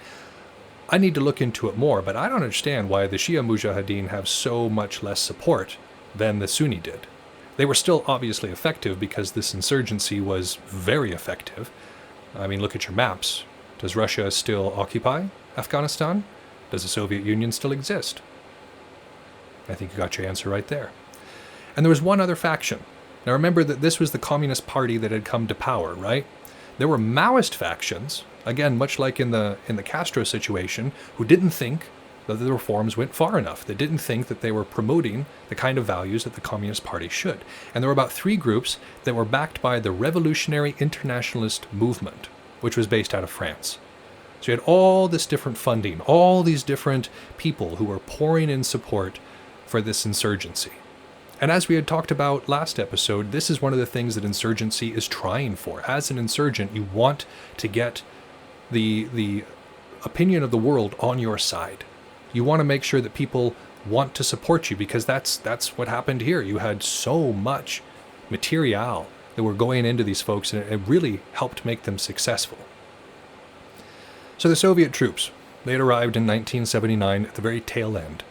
I need to look into it more, but I don't understand why the Shia Mujahideen have so much less support than the Sunni did. They were still obviously effective because this insurgency was very effective. I mean, look at your maps. Does Russia still occupy Afghanistan? Does the Soviet Union still exist? I think you got your answer right there. And there was one other faction. Now remember that this was the Communist Party that had come to power, right? There were Maoist factions, again, much like in the Castro situation, who didn't think that the reforms went far enough. They didn't think that they were promoting the kind of values that the Communist Party should. And there were about 3 groups that were backed by the Revolutionary Internationalist Movement, which was based out of France. So you had all this different funding, all these different people who were pouring in support for this insurgency. And as we had talked about last episode, this is one of the things that insurgency is trying for. As an insurgent, you want to get the opinion of the world on your side. You want to make sure that people want to support you, because that's what happened here. You had so much material that were going into these folks, and it really helped make them successful. So the Soviet troops, they had arrived in 1979 at the very tail end,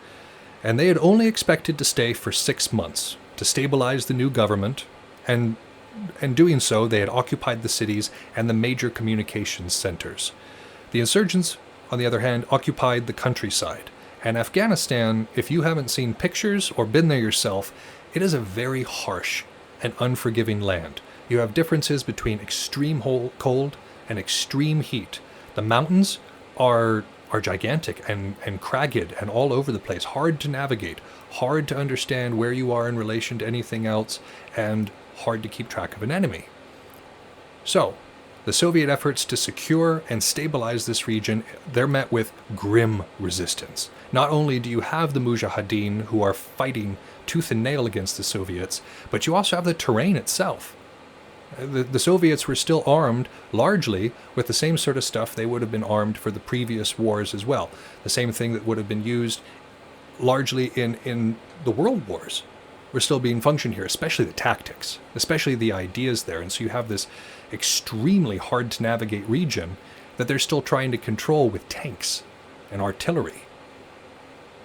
and they had only expected to stay for 6 months to stabilize the new government, and doing so, they had occupied the cities and the major communications centers. The insurgents, on the other hand, occupied the countryside. And Afghanistan, if you haven't seen pictures or been there yourself, it is a very harsh and unforgiving land. You have differences between extreme cold and extreme heat. The mountains are gigantic and cragged and all over the place, hard to navigate, hard to understand where you are in relation to anything else, and hard to keep track of an enemy. So, the Soviet efforts to secure and stabilize this region, they're met with grim resistance. Not only do you have the Mujahideen who are fighting tooth and nail against the Soviets, but you also have the terrain itself. The Soviets were still armed largely with the same sort of stuff they would have been armed for the previous wars as well. The same thing that would have been used largely in the world wars were still being functioned here, especially the tactics, especially the ideas there. And so you have this extremely hard to navigate region that they're still trying to control with tanks and artillery.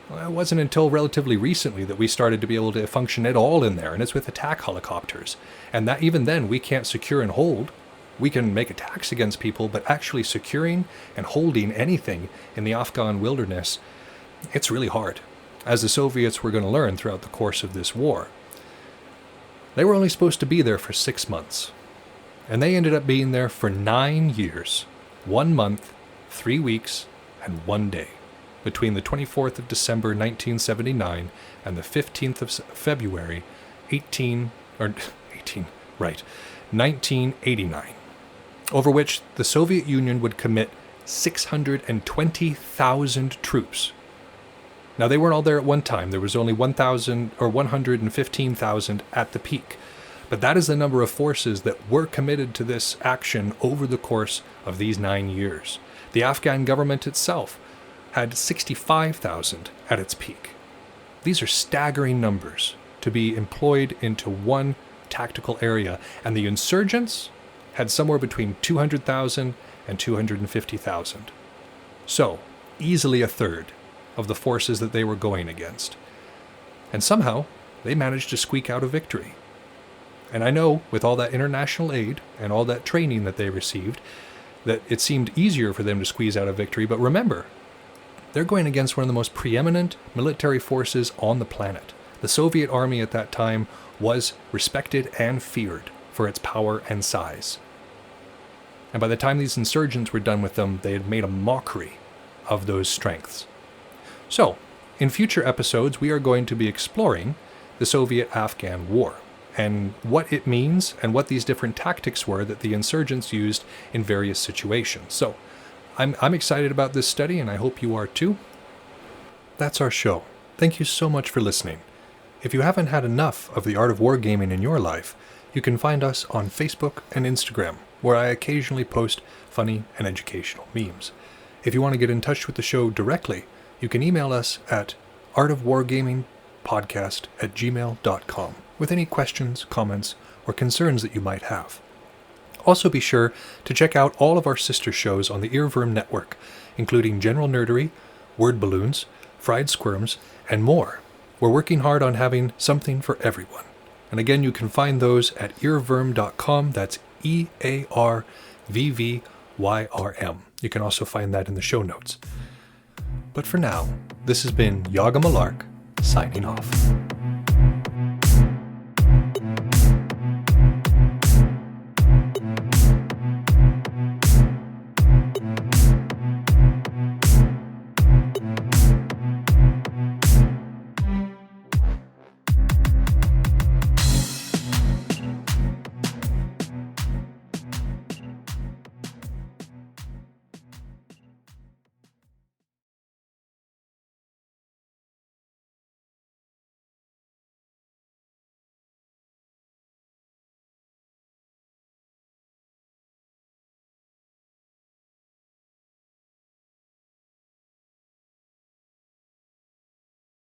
Well, it wasn't until relatively recently that we started to be able to function at all in there, and it's with attack helicopters. And that even then we can't secure and hold. We can make attacks against people, but actually securing and holding anything in the Afghan wilderness, it's really hard, as the Soviets were going to learn throughout the course of this war. They were only supposed to be there for 6 months, and they ended up being there for 9 years, 1 month, 3 weeks, and 1 day, between the 24th of December 1979 and the 15th of February 1989, over which the Soviet Union would commit 620,000 troops. Now, they weren't all there at one time. There was only 115,000 at the peak. But that is the number of forces that were committed to this action over the course of these 9 years. The Afghan government itself had 65,000 at its peak. These are staggering numbers to be employed into one tactical area, and the insurgents had somewhere between 200,000 and 250,000. So, easily a third of the forces that they were going against. And somehow, they managed to squeak out a victory. And I know, with all that international aid and all that training that they received, that it seemed easier for them to squeeze out a victory, but remember, they're going against one of the most preeminent military forces on the planet. The Soviet army at that time was respected and feared for its power and size. And by the time these insurgents were done with them, they had made a mockery of those strengths. So, in future episodes, we are going to be exploring the Soviet-Afghan War and what it means and what these different tactics were that the insurgents used in various situations. So, I'm excited about this study, and I hope you are too. That's our show. Thank you so much for listening. If you haven't had enough of the art of wargaming in your life, you can find us on Facebook and Instagram, where I occasionally post funny and educational memes. If you want to get in touch with the show directly, you can email us at artofwargamingpodcast@gmail.com with any questions, comments, or concerns that you might have. Also be sure to check out all of our sister shows on the Earworm Network, including General Nerdery, Word Balloons, Fried Squirms, and more. We're working hard on having something for everyone. And again, you can find those at earworm.com. That's EARVVYRM. You can also find that in the show notes. But for now, this has been Yaga Malark, signing off.